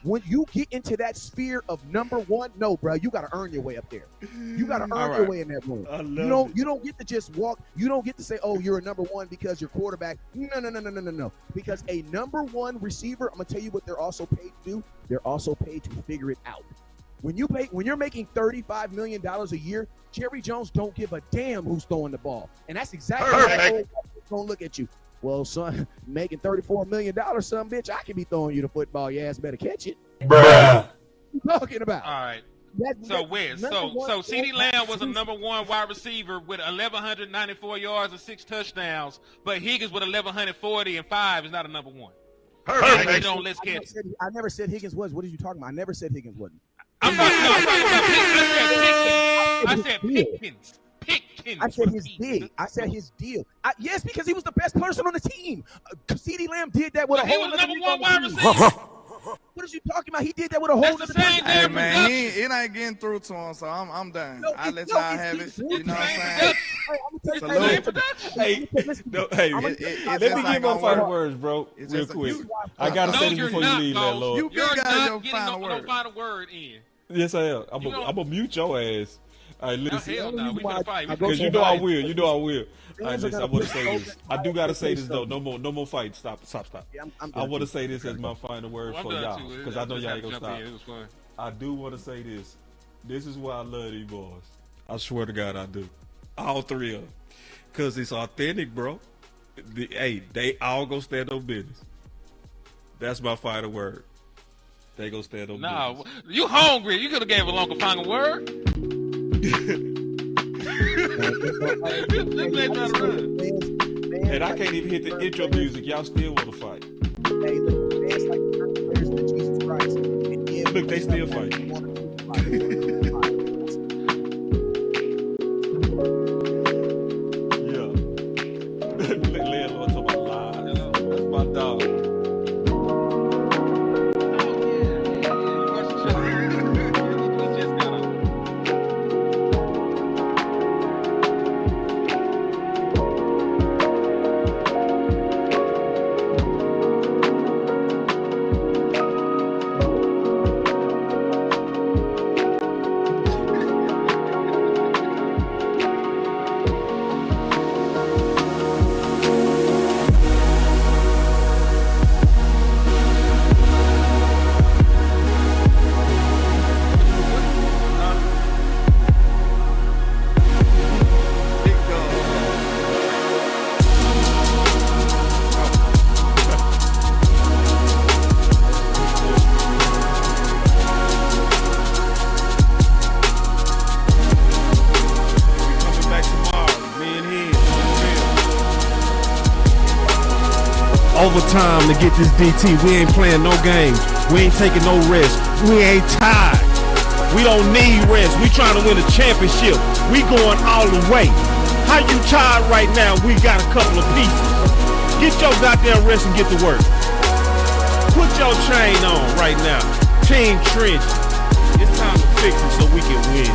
when you get into that sphere of number one, no, bro, you got to earn your way up there. You got to earn your way in that room. You don't get to just walk. You don't get to say, oh, you're a number one because you're quarterback. No. Because a number one receiver, I'm going to tell you what they're also paid to do. They're also paid to figure it out. When you're making $35 million a year, Jerry Jones don't give a damn who's throwing the ball. And that's exactly how going to look at you. Well, son, making $34 million, son, bitch, I can be throwing you the football. Your ass better catch it. Bruh. What you talking about? All right. So CeeDee Lamb was a number one wide receiver with 1,194 yards and 6 touchdowns, but Higgins with 1,140 and 5 is not a number one. Perfect. I never said Higgins was. What are you talking about? I never said Higgins wasn't. I'm talking about I said Pickens. I said his deal. Yes, because he was the best person on the team. CeeDee Lamb did that with a whole. He was number one wide receiver. What is you talking about? He did that with a whole other team. Hey man, it ain't getting through to him, so I'm done. I let y'all have it. You know what I'm saying? Hey, no, hey, let me get my final words, bro, real quick. I gotta say this before you leave, Landlord. You're not getting no final word in. Yes, I am. I'm gonna mute your ass. All right, listen. Hell no, we finna fight. Because you know I will. You know I will. All right, listen. I want to say this. I do gotta say this though. No more fights. Stop. I want to say this as my final word for y'all, because I know y'all ain't gonna stop. I do want to say this. This is why I love these boys. I swear to God, I do. All three of them, because it's authentic, bro. They all gonna stand on business. That's my final word. They gonna stand on business. Nah, you hungry? You could have gave a longer final word. And I can't even hit the intro music. Y'all still want to fight. Hey, look, dance like the players in Jesus Christ. Look, they still fighting. Yeah. Landlord talking about lies. That's my dog. Overtime to get this DT. We ain't playing no games. We ain't taking no rest. We ain't tired. We don't need rest. We trying to win a championship. We going all the way. How you tired right now? We got a couple of pieces. Get your goddamn rest and get to work. Put your chain on right now. Team Trench. It's time to fix it so we can win.